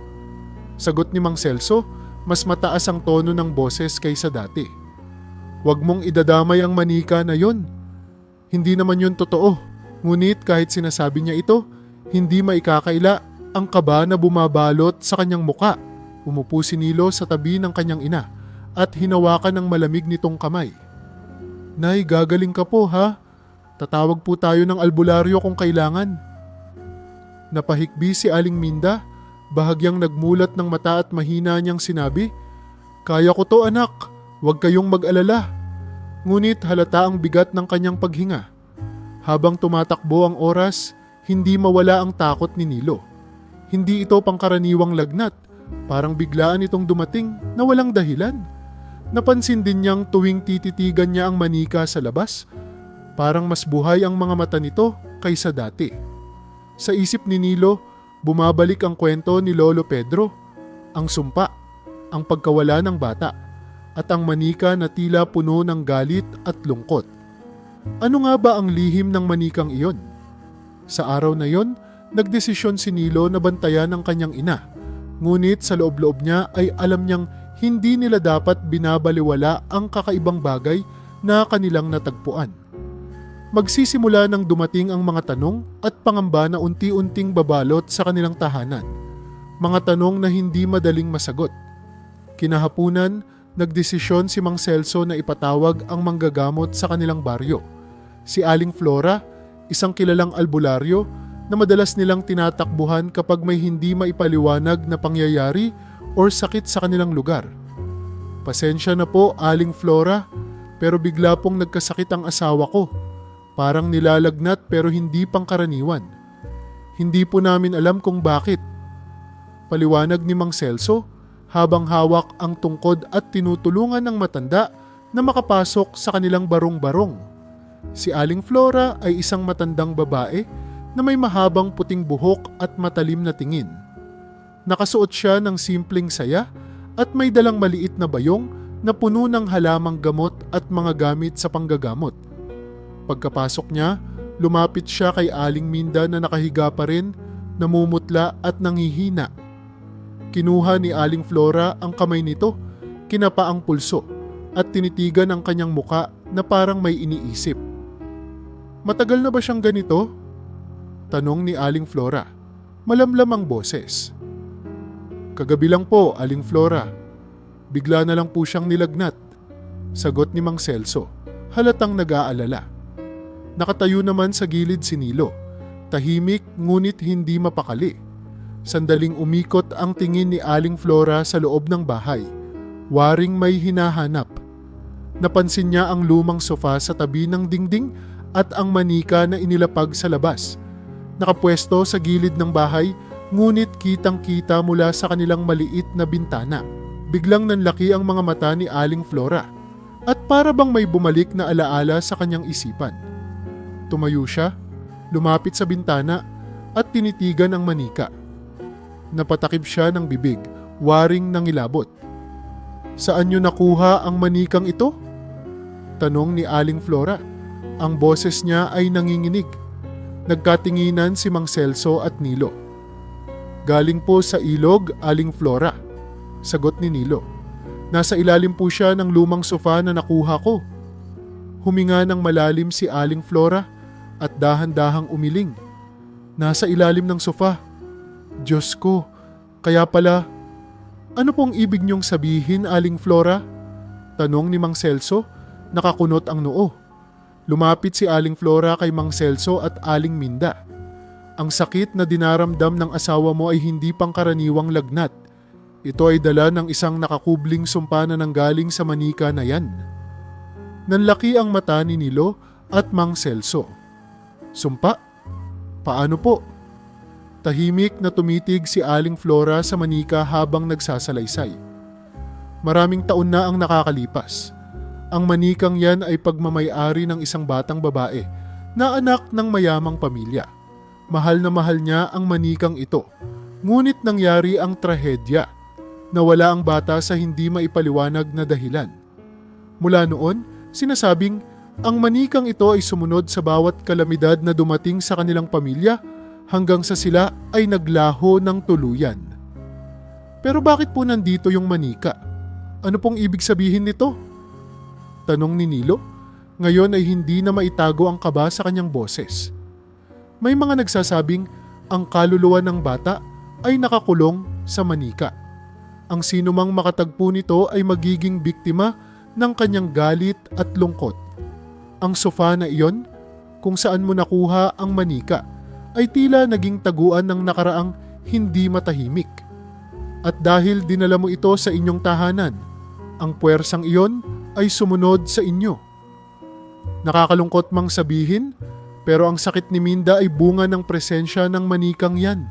Speaker 1: sagot ni Mang Celso, mas mataas ang tono ng boses kaysa dati. "Huwag mong idadamay ang manika na yon. Hindi naman yun totoo." Ngunit kahit sinasabi niya ito, hindi maikakaila ang kaba na bumabalot sa kanyang muka. Umupo si Nilo sa tabi ng kanyang ina at hinawakan ng malamig nitong kamay. "Nay, gagaling ka po, ha? Tatawag po tayo ng albularyo kung kailangan." Napahikbi si Aling Minda, bahagyang nagmulat ng mata at mahina niyang sinabi, "Kaya ko to, anak. Huwag kayong mag-alala." Ngunit halata ang bigat ng kanyang paghinga. Habang tumatakbo ang oras, hindi mawala ang takot ni Nilo. Hindi ito pangkaraniwang lagnat, parang biglaan itong dumating na walang dahilan. Napansin din niyang tuwing tititigan niya ang manika sa labas, parang mas buhay ang mga mata nito kaysa dati. Sa isip ni Nilo, bumabalik ang kwento ni Lolo Pedro, ang sumpa, ang pagkawala ng bata, at ang manika na tila puno ng galit at lungkot. Ano nga ba ang lihim ng manikang iyon? Sa araw na yon, nagdesisyon si Nilo na bantayan ang kanyang ina. Ngunit sa loob-loob niya ay alam niyang hindi nila dapat binabaliwala ang kakaibang bagay na kanilang natagpuan. Magsisimula nang dumating ang mga tanong at pangamba na unti-unting babalot sa kanilang tahanan. Mga tanong na hindi madaling masagot. Kinahapunan, nagdesisyon si Mang Celso na ipatawag ang manggagamot sa kanilang baryo. Si Aling Flora, isang kilalang albularyo na madalas nilang tinatakbuhan kapag may hindi maipaliwanag na pangyayari or sakit sa kanilang lugar. Pasensya na po, Aling Flora, pero bigla pong nagkasakit ang asawa ko. Parang nilalagnat pero hindi pangkaraniwan. Hindi po namin alam kung bakit. Paliwanag ni Mang Celso habang hawak ang tungkod at tinutulungan ng matanda na makapasok sa kanilang barong-barong. Si Aling Flora ay isang matandang babae na may mahabang puting buhok at matalim na tingin. Nakasuot siya ng simpleng saya at may dalang maliit na bayong na puno ng halamang gamot at mga gamit sa panggagamot. Pagkapasok niya, lumapit siya kay Aling Minda na nakahiga pa rin, namumutla at nanghihina. Kinuha ni Aling Flora ang kamay nito, kinapa ang pulso at tinitigan ang kanyang muka na parang may iniisip. Matagal na ba siyang ganito? Tanong ni Aling Flora. Malamlam ang boses. Kagabi lang po, Aling Flora. Bigla na lang po siyang nilagnat. Sagot ni Mang Celso, halatang nag-aalala. Nakatayo naman sa gilid si Nilo. Tahimik ngunit hindi mapakali. Sandaling umikot ang tingin ni Aling Flora sa loob ng bahay. Waring may hinahanap. Napansin niya ang lumang sofa sa tabi ng dingding at ang manika na inilapag sa labas. Nakapwesto sa gilid ng bahay, ngunit kitang-kita mula sa kanilang maliit na bintana. Biglang nanlaki ang mga mata ni Aling Flora at para bang may bumalik na alaala sa kanyang isipan. Tumayo siya, lumapit sa bintana at tinitigan ang manika. Napatakip siya ng bibig, waring nangilabot. Saan niyo nakuha ang manikang ito? Tanong ni Aling Flora. Ang boses niya ay nanginginig. Nagkatinginan si Mang Celso at Nilo. Galing po sa ilog, Aling Flora. Sagot ni Nilo. Nasa ilalim po siya ng lumang sofa na nakuha ko. Huminga ng malalim si Aling Flora at dahan-dahang umiling. Nasa ilalim ng sofa. Diyos ko, kaya pala, ano pong ibig niyong sabihin, Aling Flora? Tanong ni Mang Celso, nakakunot ang noo. Lumapit si Aling Flora kay Mang Celso at Aling Minda. Ang sakit na dinaramdam ng asawa mo ay hindi pangkaraniwang lagnat. Ito ay dala ng isang nakakubling sumpa na nanggaling sa manika na yan. Nanlaki ang mata ni Nilo at Mang Celso. Sumpa? Paano po? Tahimik na tumitig si Aling Flora sa manika habang nagsasalaysay. Maraming taon na ang nakakalipas. Ang manikang yan ay pagmamay-ari ng isang batang babae na anak ng mayamang pamilya. Mahal na mahal niya ang manikang ito. Ngunit nangyari ang trahedya. Nawala ang bata sa hindi maipaliwanag na dahilan. Mula noon, sinasabing ang manikang ito ay sumunod sa bawat kalamidad na dumating sa kanilang pamilya hanggang sa sila ay naglaho ng tuluyan. Pero bakit po nandito yung manika? Ano pong ibig sabihin nito? Tanong ni Nilo. Ngayon ay hindi na maitago ang kaba sa kanyang boses. May mga nagsasabing ang kaluluwa ng bata ay nakakulong sa manika. Ang sinumang makatagpo nito ay magiging biktima ng kanyang galit at lungkot. Ang sofa na iyon, kung saan mo nakuha ang manika, ay tila naging taguan ng nakaraang hindi matahimik. At dahil dinala mo ito sa inyong tahanan, ang puwersang iyon ay sumunod sa inyo. Nakakalungkot mang sabihin, pero ang sakit ni Minda ay bunga ng presensya ng manikang yan.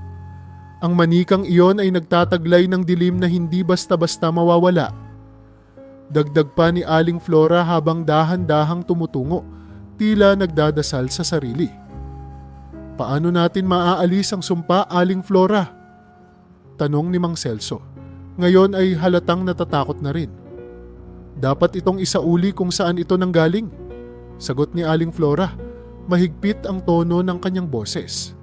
Speaker 1: Ang manikang iyon ay nagtataglay ng dilim na hindi basta-basta mawawala. Dagdag pa ni Aling Flora habang dahan-dahang tumutungo, tila nagdadasal sa sarili. Paano natin maaalis ang sumpa, Aling Flora? Tanong ni Mang Celso. Ngayon ay halatang natatakot na rin. Dapat itong isauli kung saan ito nanggaling. Sagot ni Aling Flora. Mahigpit ang tono ng kanyang boses.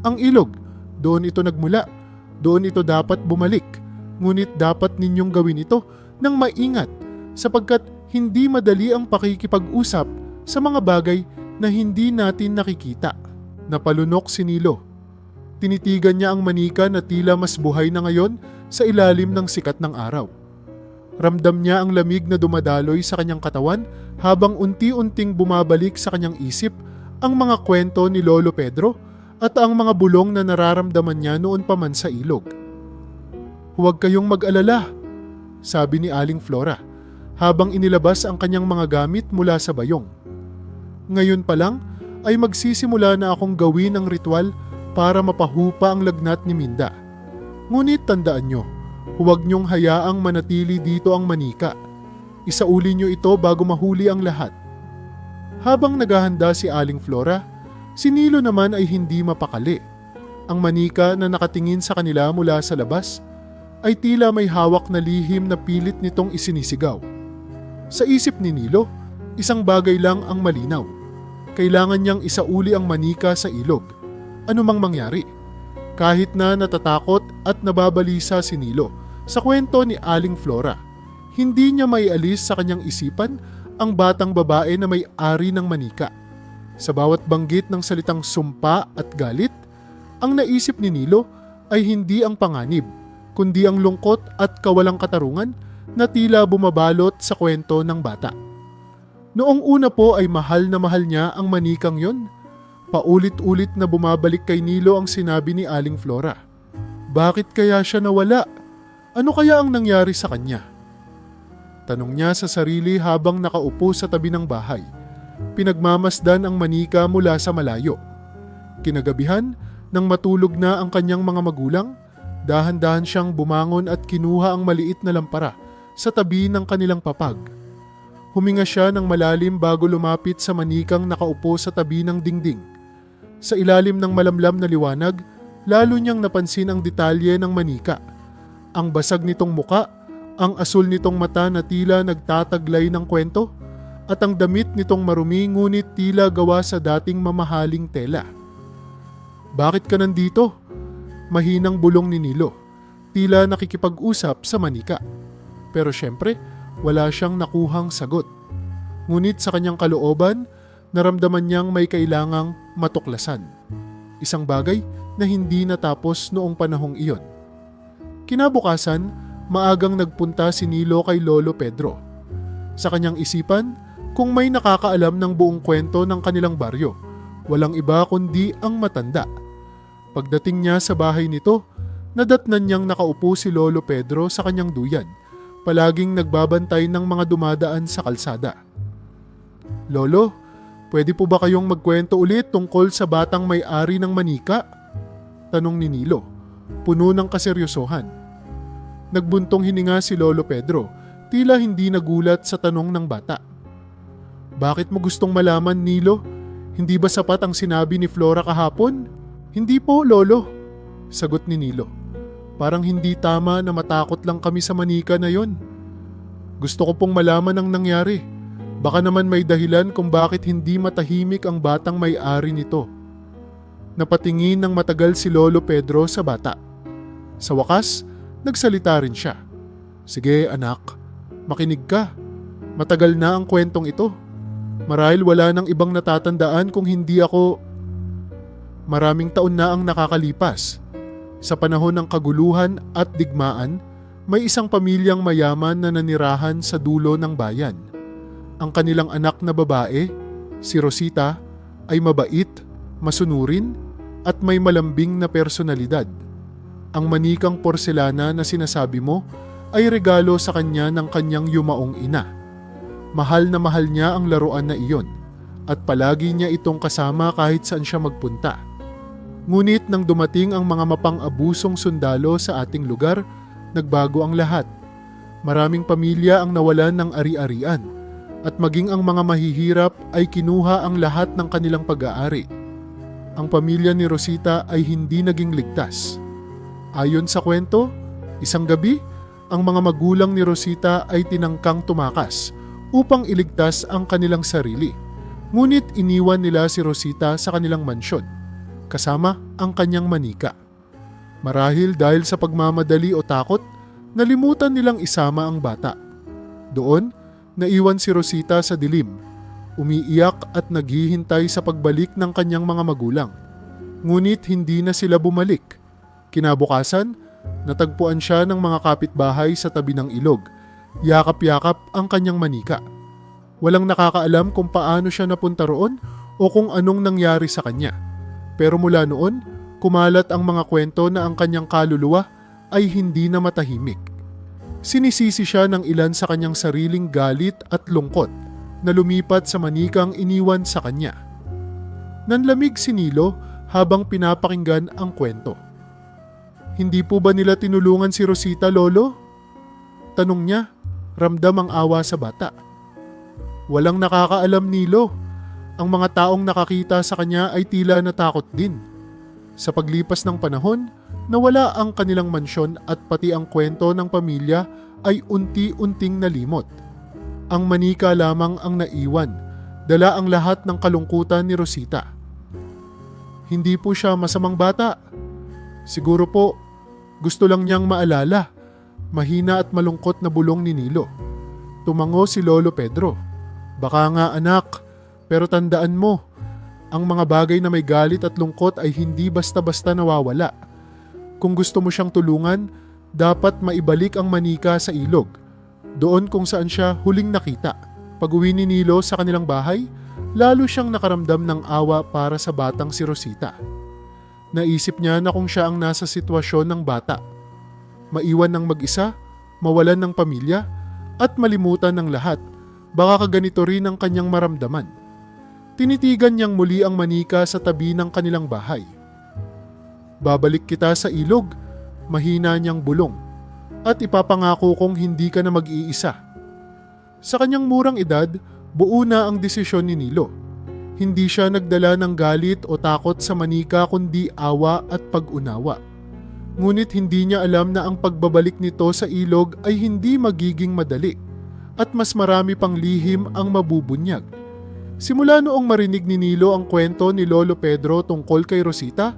Speaker 1: Ang ilog, doon ito nagmula. Doon ito dapat bumalik. Ngunit dapat ninyong gawin ito ng maingat sapagkat hindi madali ang pakikipag-usap sa mga bagay na hindi natin nakikita. Napalunok si Nilo. Tinitigan niya ang manika na tila mas buhay na ngayon sa ilalim ng sikat ng araw. Ramdam niya ang lamig na dumadaloy sa kanyang katawan habang unti-unting bumabalik sa kanyang isip ang mga kwento ni Lolo Pedro at ang mga bulong na nararamdaman niya noon pa man sa ilog. Huwag kayong mag-alala, sabi ni Aling Flora habang inilabas ang kanyang mga gamit mula sa bayong. Ngayon pa lang ay magsisimula na akong gawin ang ritual para mapahupa ang lagnat ni Minda. Ngunit tandaan nyo, huwag nyong hayaang manatili dito ang manika. Isauli nyo ito bago mahuli ang lahat. Habang naghahanda si Aling Flora, si Nilo naman ay hindi mapakali. Ang manika na nakatingin sa kanila mula sa labas ay tila may hawak na lihim na pilit nitong isinisigaw. Sa isip ni Nilo, isang bagay lang ang malinaw. Kailangan niyang isauli ang manika sa ilog, anumang mangyari. Kahit na natatakot at nababalisa si Nilo sa kwento ni Aling Flora, hindi niya maialis sa kanyang isipan ang batang babae na may-ari ng manika. Sa bawat banggit ng salitang sumpa at galit, ang naisip ni Nilo ay hindi ang panganib, kundi ang lungkot at kawalang katarungan na tila bumabalot sa kwento ng bata. Noong una po ay mahal na mahal niya ang manikang yon. Paulit-ulit na bumabalik kay Nilo ang sinabi ni Aling Flora. Bakit kaya siya nawala? Ano kaya ang nangyari sa kanya? Tanong niya sa sarili habang nakaupo sa tabi ng bahay. Pinagmamasdan ang manika mula sa malayo. Kinagabihan, nang matulog na ang kanyang mga magulang, dahan-dahan siyang bumangon at kinuha ang maliit na lampara sa tabi ng kanilang papag. Huminga siya ng malalim bago lumapit sa manikang nakaupo sa tabi ng dingding. Sa ilalim ng malamlam na liwanag, lalo niyang napansin ang detalye ng manika. Ang basag nitong muka, ang asul nitong mata na tila nagtataglay ng kwento, at ang damit nitong marumi ngunit tila gawa sa dating mamahaling tela. Bakit ka nandito? Mahinang bulong ni Nilo, tila nakikipag-usap sa manika. Pero syempre, wala siyang nakuhang sagot. Ngunit sa kanyang kalooban, naramdaman niyang may kailangang matuklasan. Isang bagay na hindi natapos noong panahong iyon. Kinabukasan, maagang nagpunta si Nilo kay Lolo Pedro. Sa kanyang isipan, kung may nakakaalam ng buong kwento ng kanilang baryo, walang iba kundi ang matanda. Pagdating niya sa bahay nito, nadatnan niyang nakaupo si Lolo Pedro sa kanyang duyan, palaging nagbabantay ng mga dumadaan sa kalsada. Lolo, pwede po ba kayong magkwento ulit tungkol sa batang may-ari ng manika? Tanong ni Nilo, puno ng kaseryosohan. Nagbuntong hininga si Lolo Pedro, tila hindi nagulat sa tanong ng bata. Bakit mo gustong malaman, Nilo? Hindi ba sapat ang sinabi ni Flora kahapon? Hindi po, Lolo, sagot ni Nilo. Parang hindi tama na matakot lang kami sa manika na yon. Gusto ko pong malaman ang nangyari. Baka naman may dahilan kung bakit hindi matahimik ang batang may-ari nito. Napatingin ng matagal si Lolo Pedro sa bata. Sa wakas, nagsalita rin siya. Sige anak, makinig ka. Matagal na ang kwentong ito. Marahil wala nang ibang natatandaan kung hindi ako. Maraming taon na ang nakakalipas. Sa panahon ng kaguluhan at digmaan, may isang pamilyang mayaman na nanirahan sa dulo ng bayan. Ang kanilang anak na babae, si Rosita, ay mabait, masunurin, at may malambing na personalidad. Ang manikang porselana na sinasabi mo ay regalo sa kanya ng kanyang yumaong ina. Mahal na mahal niya ang laruan na iyon at palagi niya itong kasama kahit saan siya magpunta. Ngunit nang dumating ang mga mapang-abusong sundalo sa ating lugar, nagbago ang lahat. Maraming pamilya ang nawalan ng ari-arian at maging ang mga mahihirap ay kinuha ang lahat ng kanilang pag-aari. Ang pamilya ni Rosita ay hindi naging ligtas. Ayon sa kwento, isang gabi, ang mga magulang ni Rosita ay tinangkang tumakas upang iligtas ang kanilang sarili. Ngunit iniwan nila si Rosita sa kanilang mansyon, kasama ang kanyang manika. Marahil dahil sa pagmamadali o takot, nalimutan nilang isama ang bata. Doon, naiwan si Rosita sa dilim, umiiyak at naghihintay sa pagbalik ng kanyang mga magulang. Ngunit hindi na sila bumalik. Kinabukasan, natagpuan siya ng mga kapitbahay sa tabi ng ilog. Yakap-yakap ang kanyang manika. Walang nakakaalam kung paano siya napunta roon o kung anong nangyari sa kanya. Pero mula noon, kumalat ang mga kwento na ang kanyang kaluluwa ay hindi na matahimik. Sinisisi siya ng ilan sa kanyang sariling galit at lungkot na lumipat sa manikang iniwan sa kanya. Nanlamig si Nilo habang pinapakinggan ang kwento. Hindi po ba nila tinulungan si Rosita, Lolo? Tanong niya, ramdam ang awa sa bata. Walang nakakaalam, Nilo. Ang mga taong nakakita sa kanya ay tila natakot din. Sa paglipas ng panahon, nawala ang kanilang mansyon at pati ang kwento ng pamilya ay unti-unting nalimot. Ang manika lamang ang naiwan, dala ang lahat ng kalungkutan ni Rosita. Hindi po siya masamang bata. Siguro po, gusto lang niyang maalala. Mahina at malungkot na bulong ni Nilo. Tumango si Lolo Pedro. Baka nga anak, pero tandaan mo, ang mga bagay na may galit at lungkot ay hindi basta-basta nawawala. Kung gusto mo siyang tulungan, dapat maibalik ang manika sa ilog, doon kung saan siya huling nakita. Pag-uwi ni Nilo sa kanilang bahay, lalo siyang nakaramdam ng awa para sa batang si Rosita. Naisip niya na kung siya ang nasa sitwasyon ng bata, maiwan ng mag-isa, mawalan ng pamilya, at malimutan ng lahat, baka kaganito rin ang kanyang maramdaman. Tinitigan niyang muli ang manika sa tabi ng kanilang bahay. Babalik kita sa ilog, mahina niyang bulong, at ipapangako kong hindi ka na mag-iisa. Sa kanyang murang edad, buo na ang desisyon ni Nilo. Hindi siya nagdala ng galit o takot sa manika kundi awa at pag-unawa. Ngunit hindi niya alam na ang pagbabalik nito sa ilog ay hindi magiging madali at mas marami pang lihim ang mabubunyag. Simula noong marinig ni Nilo ang kwento ni Lolo Pedro tungkol kay Rosita,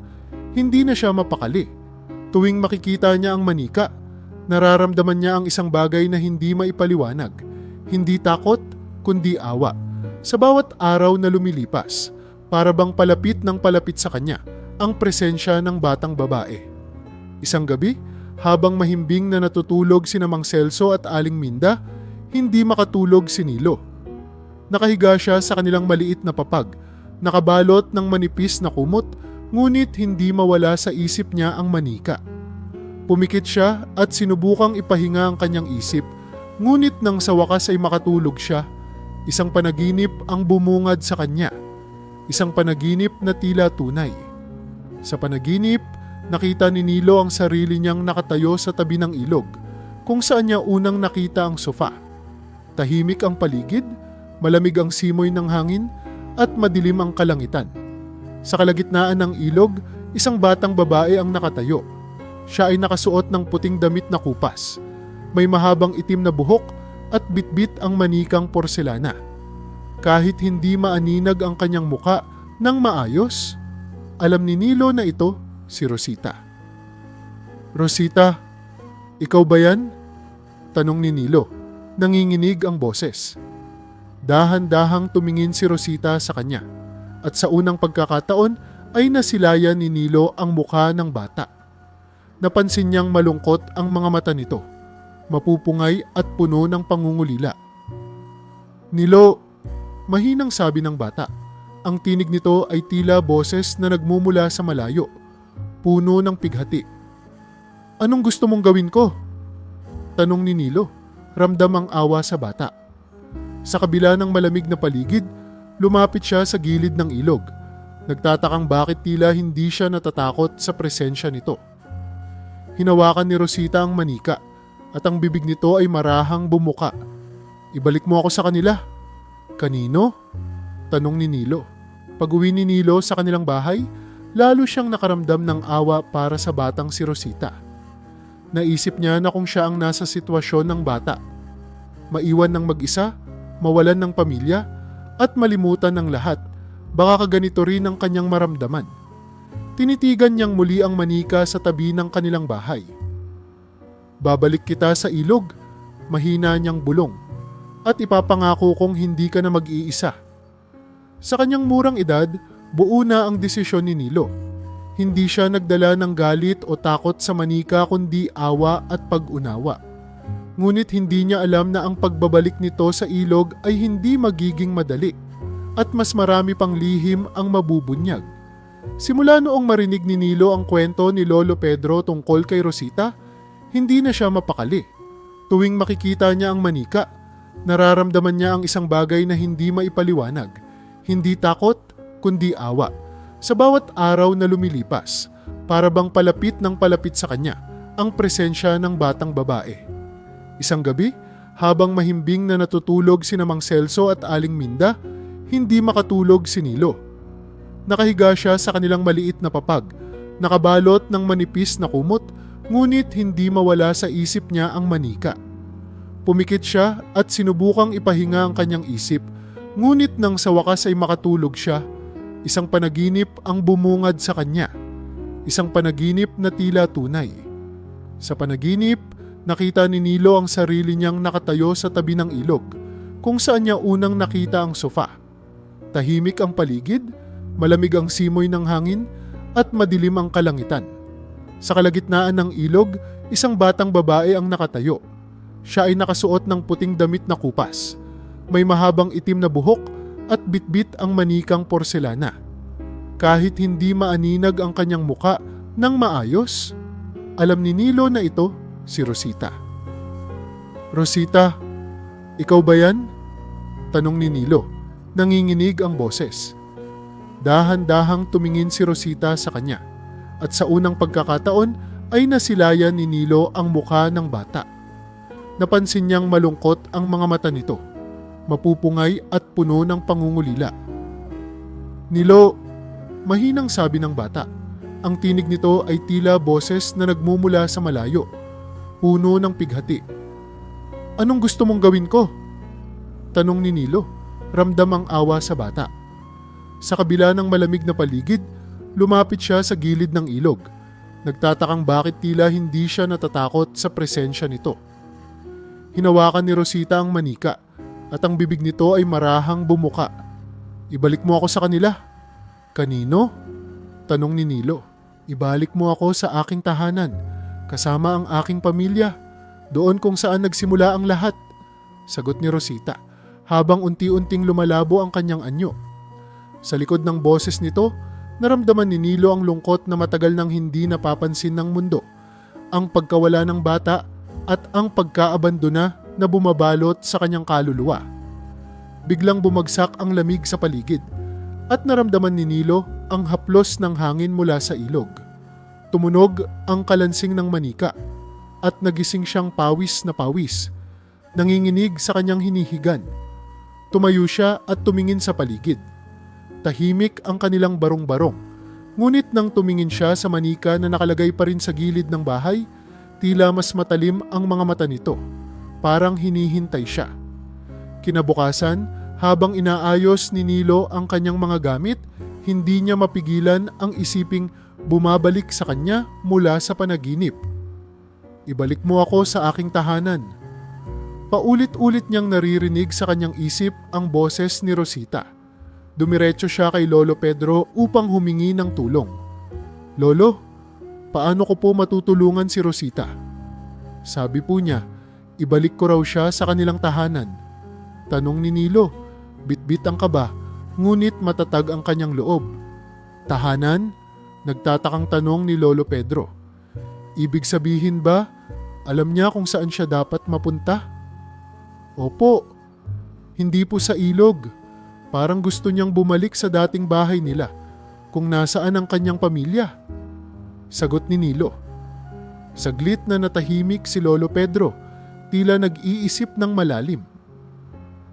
Speaker 1: hindi na siya mapakali. Tuwing makikita niya ang manika, nararamdaman niya ang isang bagay na hindi maipaliwanag. Hindi takot, kundi awa. Sa bawat araw na lumilipas, para bang palapit ng palapit sa kanya ang presensya ng batang babae. Isang gabi, habang mahimbing na natutulog sina Mang Celso at Aling Minda, hindi makatulog si Nilo. Nakahiga siya sa kanilang maliit na papag, nakabalot ng manipis na kumot, ngunit hindi mawala sa isip niya ang manika. Pumikit siya at sinubukang ipahinga ang kanyang isip, ngunit nang sa wakas ay makatulog siya, isang panaginip ang bumungad sa kanya. Isang panaginip na tila tunay. Sa panaginip, nakita ni Nilo ang sarili niyang nakatayo sa tabi ng ilog, kung saan niya unang nakita ang sofa. Tahimik ang paligid, malamig ang simoy ng hangin, at madilim ang kalangitan. Sa kalagitnaan ng ilog, isang batang babae ang nakatayo. Siya ay nakasuot ng puting damit na kupas. May mahabang itim na buhok at bitbit ang manikang porselana. Kahit hindi maaninag ang kanyang muka ng maayos, alam ni Nilo na ito si Rosita. Rosita, ikaw ba yan? Tanong ni Nilo. Nanginginig ang boses. Dahan-dahang tumingin si Rosita sa kanya at sa unang pagkakataon ay nasilayan ni Nilo ang mukha ng bata. Napansin niyang malungkot ang mga mata nito, mapupungay at puno ng pangungulila. Nilo, mahinang sabi ng bata. Ang tinig nito ay tila boses na nagmumula sa malayo, puno ng pighati. Anong gusto mong gawin ko? Tanong ni Nilo, ramdam ang awa sa bata. Sa kabila ng malamig na paligid, lumapit siya sa gilid ng ilog. Nagtatakang bakit tila hindi siya natatakot sa presensya nito. Hinawakan ni Rosita ang manika at ang bibig nito ay marahang bumuka. Ibalik mo ako sa kanila. Kanino? Tanong ni Nilo. Pag-uwi ni Nilo sa kanilang bahay, lalo siyang nakaramdam ng awa para sa batang si Rosita. Naisip niya na kung siya ang nasa sitwasyon ng bata, maiwan ng mag-isa, mawalan ng pamilya, at malimutan ng lahat, baka kaganito rin ang kanyang maramdaman. Tinitigan niyang muli ang manika sa tabi ng kanilang bahay. Babalik kita sa ilog, mahina niyang bulong, at ipapangako kong hindi ka na mag-iisa. Sa kanyang murang edad, buo na ang desisyon ni Nilo. Hindi siya nagdala ng galit o takot sa manika kundi awa at pag-unawa. Ngunit hindi niya alam na ang pagbabalik nito sa ilog ay hindi magiging madali at mas marami pang lihim ang mabubunyag. Simula noong marinig ni Nilo ang kwento ni Lolo Pedro tungkol kay Rosita, Hindi na siya mapakali. Tuwing makikita niya ang manika, nararamdaman niya ang isang bagay na hindi maipaliwanag. Hindi takot, kundi awa. Sa bawat araw na lumilipas, para bang palapit ng palapit sa kanya ang presensya ng batang babae. Isang gabi, habang mahimbing na natutulog sina Mang Celso at Aling Minda, hindi makatulog si Nilo. Nakahiga siya sa kanilang maliit na papag, nakabalot ng manipis na kumot, ngunit hindi mawala sa isip niya ang manika. Pumikit siya at sinubukang ipahinga ang kanyang isip, ngunit nang sa wakas ay makatulog siya, isang panaginip ang bumungad sa kanya. Isang panaginip na tila tunay. Sa panaginip, nakita ni Nilo ang sarili niyang nakatayo sa tabi ng ilog, kung saan niya unang nakita ang sofa. Tahimik ang paligid, malamig ang simoy ng hangin, at madilim ang kalangitan. Sa kalagitnaan ng ilog, isang batang babae ang nakatayo. Siya ay nakasuot ng puting damit na kupas. May mahabang itim na buhok at bitbit ang manikang porselana. Kahit hindi maaninag ang kanyang muka ng maayos, alam ni Nilo na ito si Rosita. "Rosita, ikaw ba yan?" tanong ni Nilo. Nanginginig ang boses. Dahan-dahang tumingin si Rosita sa kanya, at sa unang pagkakataon ay nasilayan ni Nilo ang mukha ng bata. Napansin niyang malungkot ang mga mata nito, mapupungay at puno ng pangungulila. "Nilo," mahinang sabi ng bata. Ang tinig nito ay tila boses na nagmumula sa malayo, puno ng pighati. "Anong gusto mong gawin ko?" tanong ni Nilo. Ramdam ang awa sa bata. Sa kabila ng malamig na paligid, lumapit siya sa gilid ng ilog. Nagtatakang bakit tila hindi siya natatakot sa presensya nito. Hinawakan ni Rosita ang manika at ang bibig nito ay marahang bumuka. "Ibalik mo ako sa kanila." "Kanino?" tanong ni Nilo. "Ibalik mo ako sa aking tahanan, kasama ang aking pamilya, doon kung saan nagsimula ang lahat," sagot ni Rosita, habang unti-unting lumalabo ang kanyang anyo. Sa likod ng boses nito, naramdaman ni Nilo ang lungkot na matagal nang hindi napapansin ng mundo, ang pagkawala ng bata at ang pagkaabandona na bumabalot sa kanyang kaluluwa. Biglang bumagsak ang lamig sa paligid at naramdaman ni Nilo ang haplos ng hangin mula sa ilog. Tumunog ang kalansing ng manika at nagising siyang pawis na pawis, nanginginig sa kanyang hinihigan. Tumayo siya at tumingin sa paligid. Tahimik ang kanilang barong-barong, ngunit nang tumingin siya sa manika na nakalagay pa rin sa gilid ng bahay, tila mas matalim ang mga mata nito, parang hinihintay siya. Kinabukasan, habang inaayos ni Nilo ang kanyang mga gamit, hindi niya mapigilan ang isiping bumabalik sa kanya mula sa panaginip. "Ibalik mo ako sa aking tahanan." Paulit-ulit niyang naririnig sa kanyang isip ang boses ni Rosita. Dumiretso siya kay Lolo Pedro upang humingi ng tulong. "Lolo, paano ko po matutulungan si Rosita?" Sabi po niya, ibalik ko raw siya sa kanilang tahanan. Tanong ni Nilo, bitbit ang kaba, ngunit matatag ang kanyang loob. "Tahanan?" Nagtatakang tanong ni Lolo Pedro. "Ibig sabihin ba, alam niya kung saan siya dapat mapunta?" "Opo, hindi po sa ilog. Parang gusto niyang bumalik sa dating bahay nila, kung nasaan ang kanyang pamilya," sagot ni Nilo. Saglit na natahimik si Lolo Pedro, tila nag-iisip ng malalim.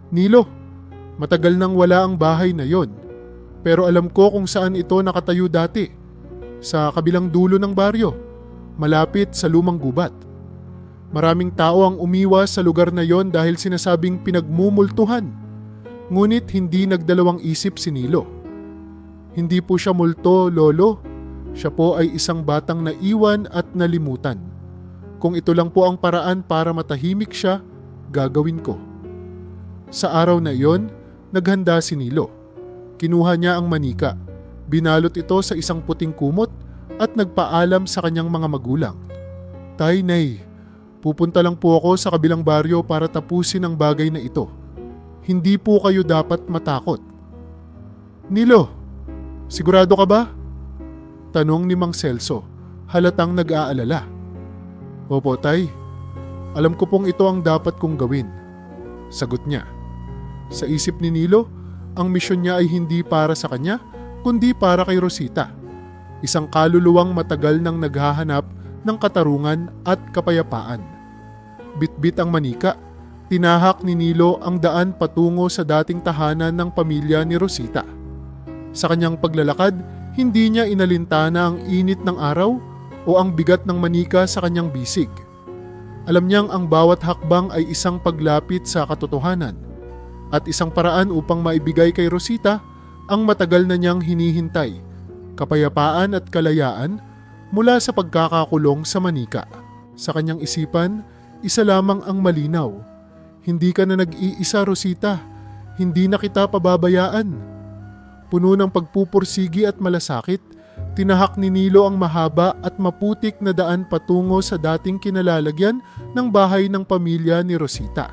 Speaker 1: "Nilo, matagal nang wala ang bahay na yon, pero alam ko kung saan ito nakatayo dati, sa kabilang dulo ng baryo, malapit sa lumang gubat. Maraming tao ang umiwas sa lugar na yon dahil sinasabing pinagmumultuhan. Ngunit hindi nagdalawang isip si Nilo. Hindi po siya multo, Lolo. Siya po ay isang batang naiwan at nalimutan. Kung ito lang po ang paraan para matahimik siya, gagawin ko." Sa araw na iyon, naghanda si Nilo. Kinuha niya ang manika, binalot ito sa isang puting kumot at nagpaalam sa kanyang mga magulang. "Tay, Nay, pupunta lang po ako sa kabilang baryo para tapusin ang bagay na ito. Hindi po kayo dapat matakot." "Nilo, sigurado ka ba?" tanong ni Mang Celso, halatang nag-aalala. Opo, tay. Alam ko pong ito ang dapat kong gawin. Sagot niya. Sa isip ni Nilo, ang misyon niya ay hindi para sa kanya, kundi para kay Rosita. Isang kaluluwang matagal nang naghahanap ng katarungan at kapayapaan. Bitbit ang manika, tinahak ni Nilo ang daan patungo sa dating tahanan ng pamilya ni Rosita. Sa kanyang paglalakad, hindi niya inalintana ang init ng araw o ang bigat ng manika sa kanyang bisig. Alam niyang ang bawat hakbang ay isang paglapit sa katotohanan at isang paraan upang maibigay kay Rosita ang matagal na niyang hinihintay, kapayapaan at kalayaan mula sa pagkakakulong sa manika. Sa kanyang isipan, isa lamang ang malinaw. Hindi ka na nag-iisa, Rosita. Hindi na kita pababayaan. Puno ng pagpupursigi at malasakit, tinahak ni Nilo ang mahaba at maputik na daan patungo sa dating kinalalagyan ng bahay ng pamilya ni Rosita.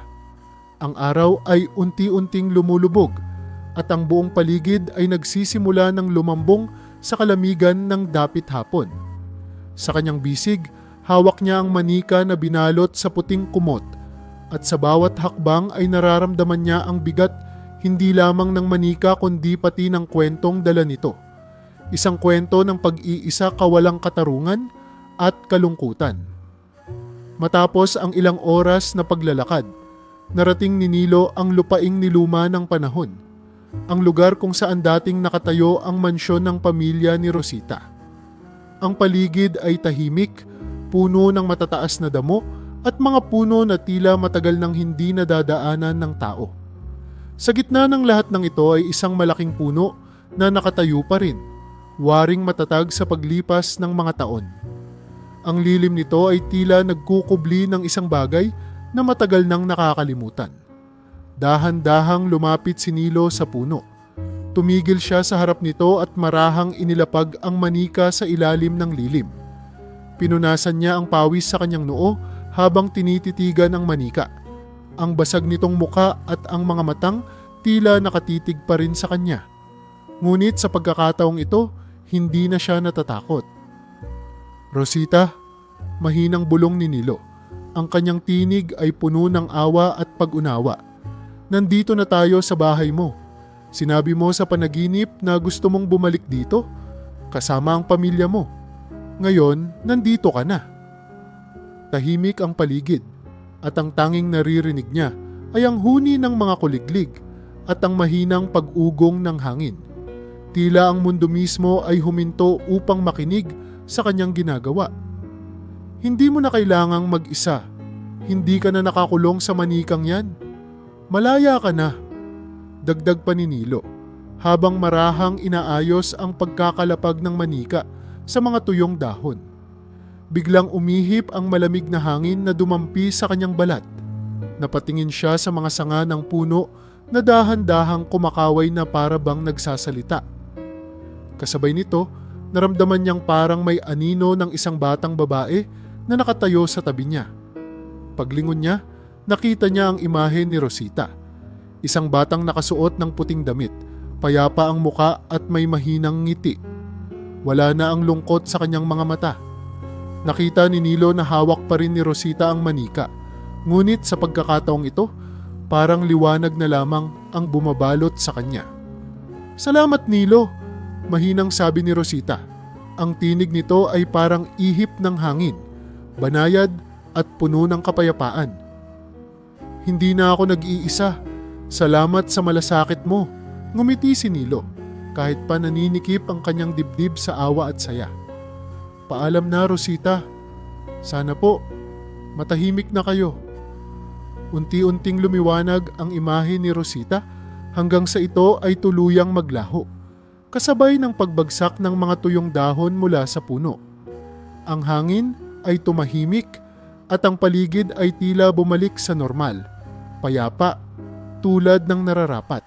Speaker 1: Ang araw ay unti-unting lumulubog at ang buong paligid ay nagsisimula ng lumambong sa kalamigan ng dapit hapon. Sa kanyang bisig, hawak niya ang manika na binalot sa puting kumot at sa bawat hakbang ay nararamdaman niya ang bigat hindi lamang ng manika kundi pati ng kwentong dala nito. Isang kwento ng pag-iisa, kawalang katarungan at kalungkutan. Matapos ang ilang oras na paglalakad, narating ni Nilo ang lupaing niluma ng panahon, ang lugar kung saan dating nakatayo ang mansyon ng pamilya ni Rosita. Ang paligid ay tahimik, puno ng matataas na damo at mga puno na tila matagal nang hindi nadadaanan ng tao. Sa gitna ng lahat ng ito ay isang malaking puno na nakatayo pa rin, waring matatag sa paglipas ng mga taon. Ang lilim nito ay tila nagkukubli ng isang bagay na matagal nang nakakalimutan. Dahan-dahang lumapit si Nilo sa puno. Tumigil siya sa harap nito at marahang inilapag ang manika sa ilalim ng lilim. Pinunasan niya ang pawis sa kanyang noo habang tinititigan ang manika. Ang basag nitong muka at ang mga matang tila nakatitig pa rin sa kanya. Ngunit sa pagkakataong ito, hindi na siya natatakot. Rosita, mahinang bulong ni Nilo. Ang kanyang tinig ay puno ng awa at pag-unawa. Nandito na tayo sa bahay mo. Sinabi mo sa panaginip na gusto mong bumalik dito, kasama ang pamilya mo. Ngayon, nandito ka na. Tahimik ang paligid at ang tanging naririnig niya ay ang huni ng mga kuliglig at ang mahinang pag-ugong ng hangin. Tila ang mundo mismo ay huminto upang makinig sa kanyang ginagawa. Hindi mo na kailangang mag-isa. Hindi ka na nakakulong sa manikang yan. Malaya ka na. Dagdag pa ni Nilo, habang marahang inaayos ang pagkakalapag ng manika sa mga tuyong dahon. Biglang umihip ang malamig na hangin na dumampi sa kanyang balat. Napatingin siya sa mga sanga ng puno na dahan-dahang kumakaway na para bang nagsasalita. Kasabay nito, naramdaman niyang parang may anino ng isang batang babae na nakatayo sa tabi niya. Paglingon niya, nakita niya ang imahe ni Rosita. Isang batang nakasuot ng puting damit, payapa ang muka at may mahinang ngiti. Wala na ang lungkot sa kanyang mga mata. Nakita ni Nilo na hawak pa rin ni Rosita ang manika. Ngunit sa pagkakataong ito, parang liwanag na lamang ang bumabalot sa kanya. Salamat, Nilo, mahinang sabi ni Rosita. Ang tinig nito ay parang ihip ng hangin, banayad at puno ng kapayapaan. Hindi na ako nag-iisa. Salamat sa malasakit mo. Ngumiti si Nilo, kahit pa naninikip ang kanyang dibdib sa awa at saya. Paalam na, Rosita. Sana po, matahimik na kayo. Unti-unting lumiwanag ang imahe ni Rosita hanggang sa ito ay tuluyang maglaho, kasabay ng pagbagsak ng mga tuyong dahon mula sa puno. Ang hangin ay tumahimik at ang paligid ay tila bumalik sa normal, payapa, tulad ng nararapat.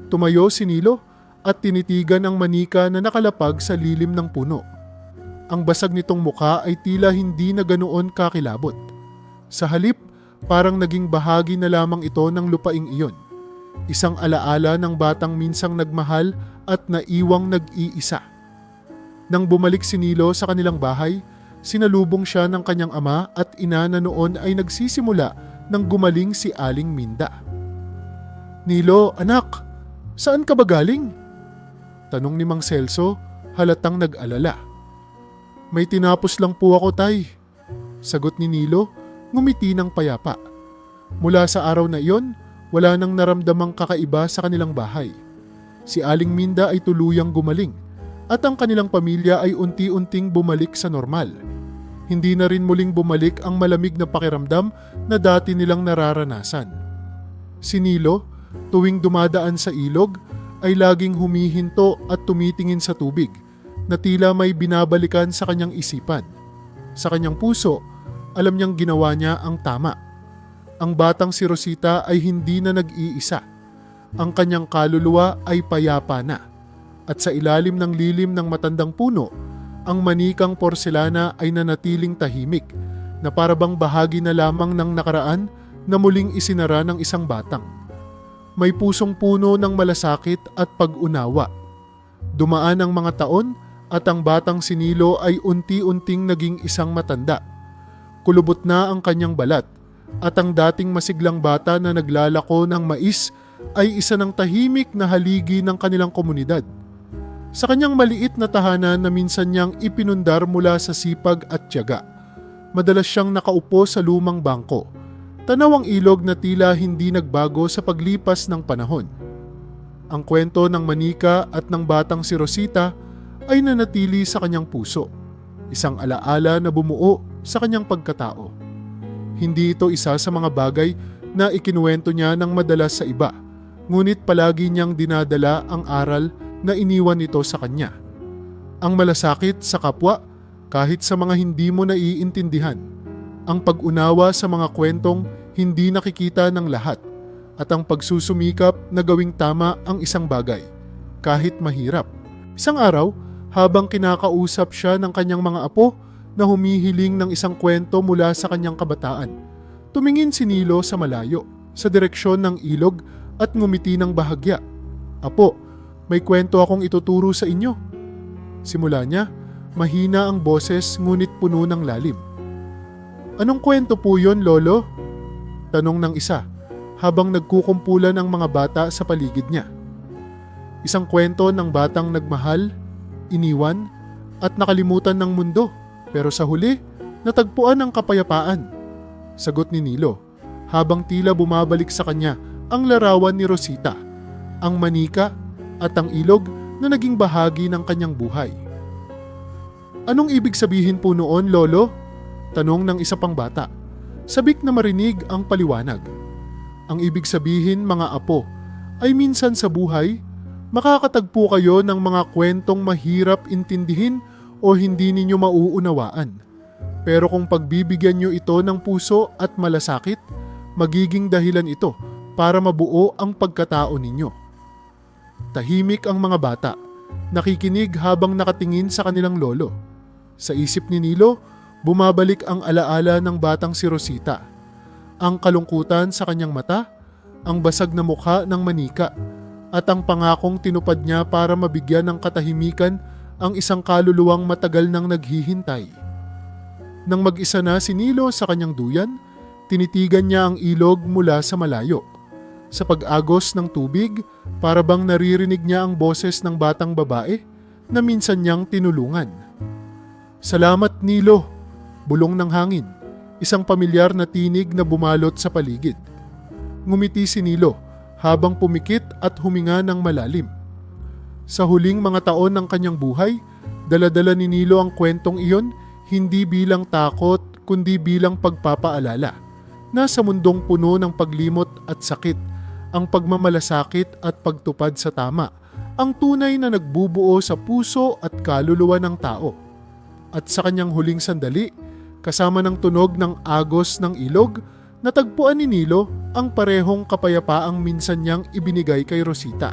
Speaker 1: Tumayo si Nilo at tinitigan ang manika na nakalapag sa lilim ng puno. Ang basag nitong mukha ay tila hindi na ganoon kakilabot. Sa halip, parang naging bahagi na lamang ito ng lupaing iyon. Isang alaala ng batang minsang nagmahal at naiwang nag-iisa. Nang bumalik si Nilo sa kanilang bahay, sinalubong siya ng kanyang ama at ina na noon ay nagsisimula nang gumaling si Aling Minda. "Nilo, anak, saan ka ba galing?" tanong ni Mang Celso, halatang nag-alala. "May tinapos lang po ako, tay," sagot ni Nilo, ngumiti ng payapa. Mula sa araw na iyon, wala nang naramdamang kakaiba sa kanilang bahay. Si Aling Minda ay tuluyang gumaling at ang kanilang pamilya ay unti-unting bumalik sa normal. Hindi na rin muling bumalik ang malamig na pakiramdam na dati nilang nararanasan. Si Nilo, tuwing dumadaan sa ilog, ay laging humihinto at tumitingin sa tubig na tila may binabalikan sa kanyang isipan. Sa kanyang puso, alam niyang ginawa niya ang tama. Ang batang si Rosita ay hindi na nag-iisa. Ang kanyang kaluluwa ay payapa na. At sa ilalim ng lilim ng matandang puno, ang manikang porselana ay nanatiling tahimik na parabang bahagi na lamang ng nakaraan na muling isinara ng isang batang. May pusong puno ng malasakit at pag-unawa. Dumaan ang mga taon at ang batang si Nilo ay unti-unting naging isang matanda. Kulubot na ang kanyang balat at ang dating masiglang bata na naglalako ng mais ay isa ng tahimik na haligi ng kanilang komunidad. Sa kanyang maliit na tahanan na minsan niyang ipinundar mula sa sipag at tiyaga, madalas siyang nakaupo sa lumang bangko. Tanaw ang ilog na tila hindi nagbago sa paglipas ng panahon. Ang kwento ng manika at ng batang si Rosita ay nanatili sa kanyang puso, isang alaala na bumuo sa kanyang pagkatao. Hindi ito isa sa mga bagay na ikinuwento niya ng madalas sa iba, ngunit palagi niyang dinadala ang aral na iniwan nito sa kanya. Ang malasakit sa kapwa kahit sa mga hindi mo naiintindihan, ang pag-unawa sa mga kwentong hindi nakikita ng lahat, at ang pagsusumikap na gawing tama ang isang bagay, kahit mahirap. Isang araw, habang kinakausap siya ng kanyang mga apo na humihiling ng isang kwento mula sa kanyang kabataan, tumingin si Nilo sa malayo, sa direksyon ng ilog at ngumiti ng bahagya. "Apo, may kwento akong ituturo sa inyo." Simula niya, mahina ang boses ngunit puno ng lalim. "Anong kwento po yon, Lolo?" tanong ng isa, habang nagkukumpulan ang mga bata sa paligid niya. "Isang kwento ng batang nagmahal, iniwan, at nakalimutan ng mundo, pero sa huli, natagpuan ang kapayapaan," sagot ni Nilo, habang tila bumabalik sa kanya ang larawan ni Rosita, ang manika at ang ilog na naging bahagi ng kanyang buhay. "Anong ibig sabihin po noon, Lolo?" tanong ng isa pang bata. Sabik na marinig ang paliwanag. "Ang ibig sabihin, mga apo, ay minsan sa buhay, makakatagpo kayo ng mga kwentong mahirap intindihin o hindi ninyo mauunawaan. Pero kung pagbibigyan nyo ito ng puso at malasakit, magiging dahilan ito para mabuo ang pagkatao ninyo." Tahimik ang mga bata, nakikinig habang nakatingin sa kanilang lolo. Sa isip ni Nilo, bumabalik ang alaala ng batang si Rosita. Ang kalungkutan sa kanyang mata, ang basag na mukha ng manika, at ang pangakong tinupad niya para mabigyan ng katahimikan ang isang kaluluwang matagal nang naghihintay. Nang mag-isa na si Nilo sa kanyang duyan, tinitigan niya ang ilog mula sa malayo. Sa pag-agos ng tubig, para bang naririnig niya ang boses ng batang babae na minsan niyang tinulungan. "Salamat, Nilo," bulong ng hangin, isang pamilyar na tinig na bumalot sa paligid. Ngumiti si Nilo habang pumikit at huminga ng malalim. Sa huling mga taon ng kanyang buhay, dala-dala ni Nilo ang kwentong iyon hindi bilang takot kundi bilang pagpapaalala na sa mundong puno ng paglimot at sakit, ang pagmamalasakit at pagtupad sa tama ang tunay na nagbubuo sa puso at kaluluwa ng tao. At sa kanyang huling sandali, kasama ng tunog ng agos ng ilog, natagpuan ni Nilo ang parehong kapayapaang minsan niyang ibinigay kay Rosita.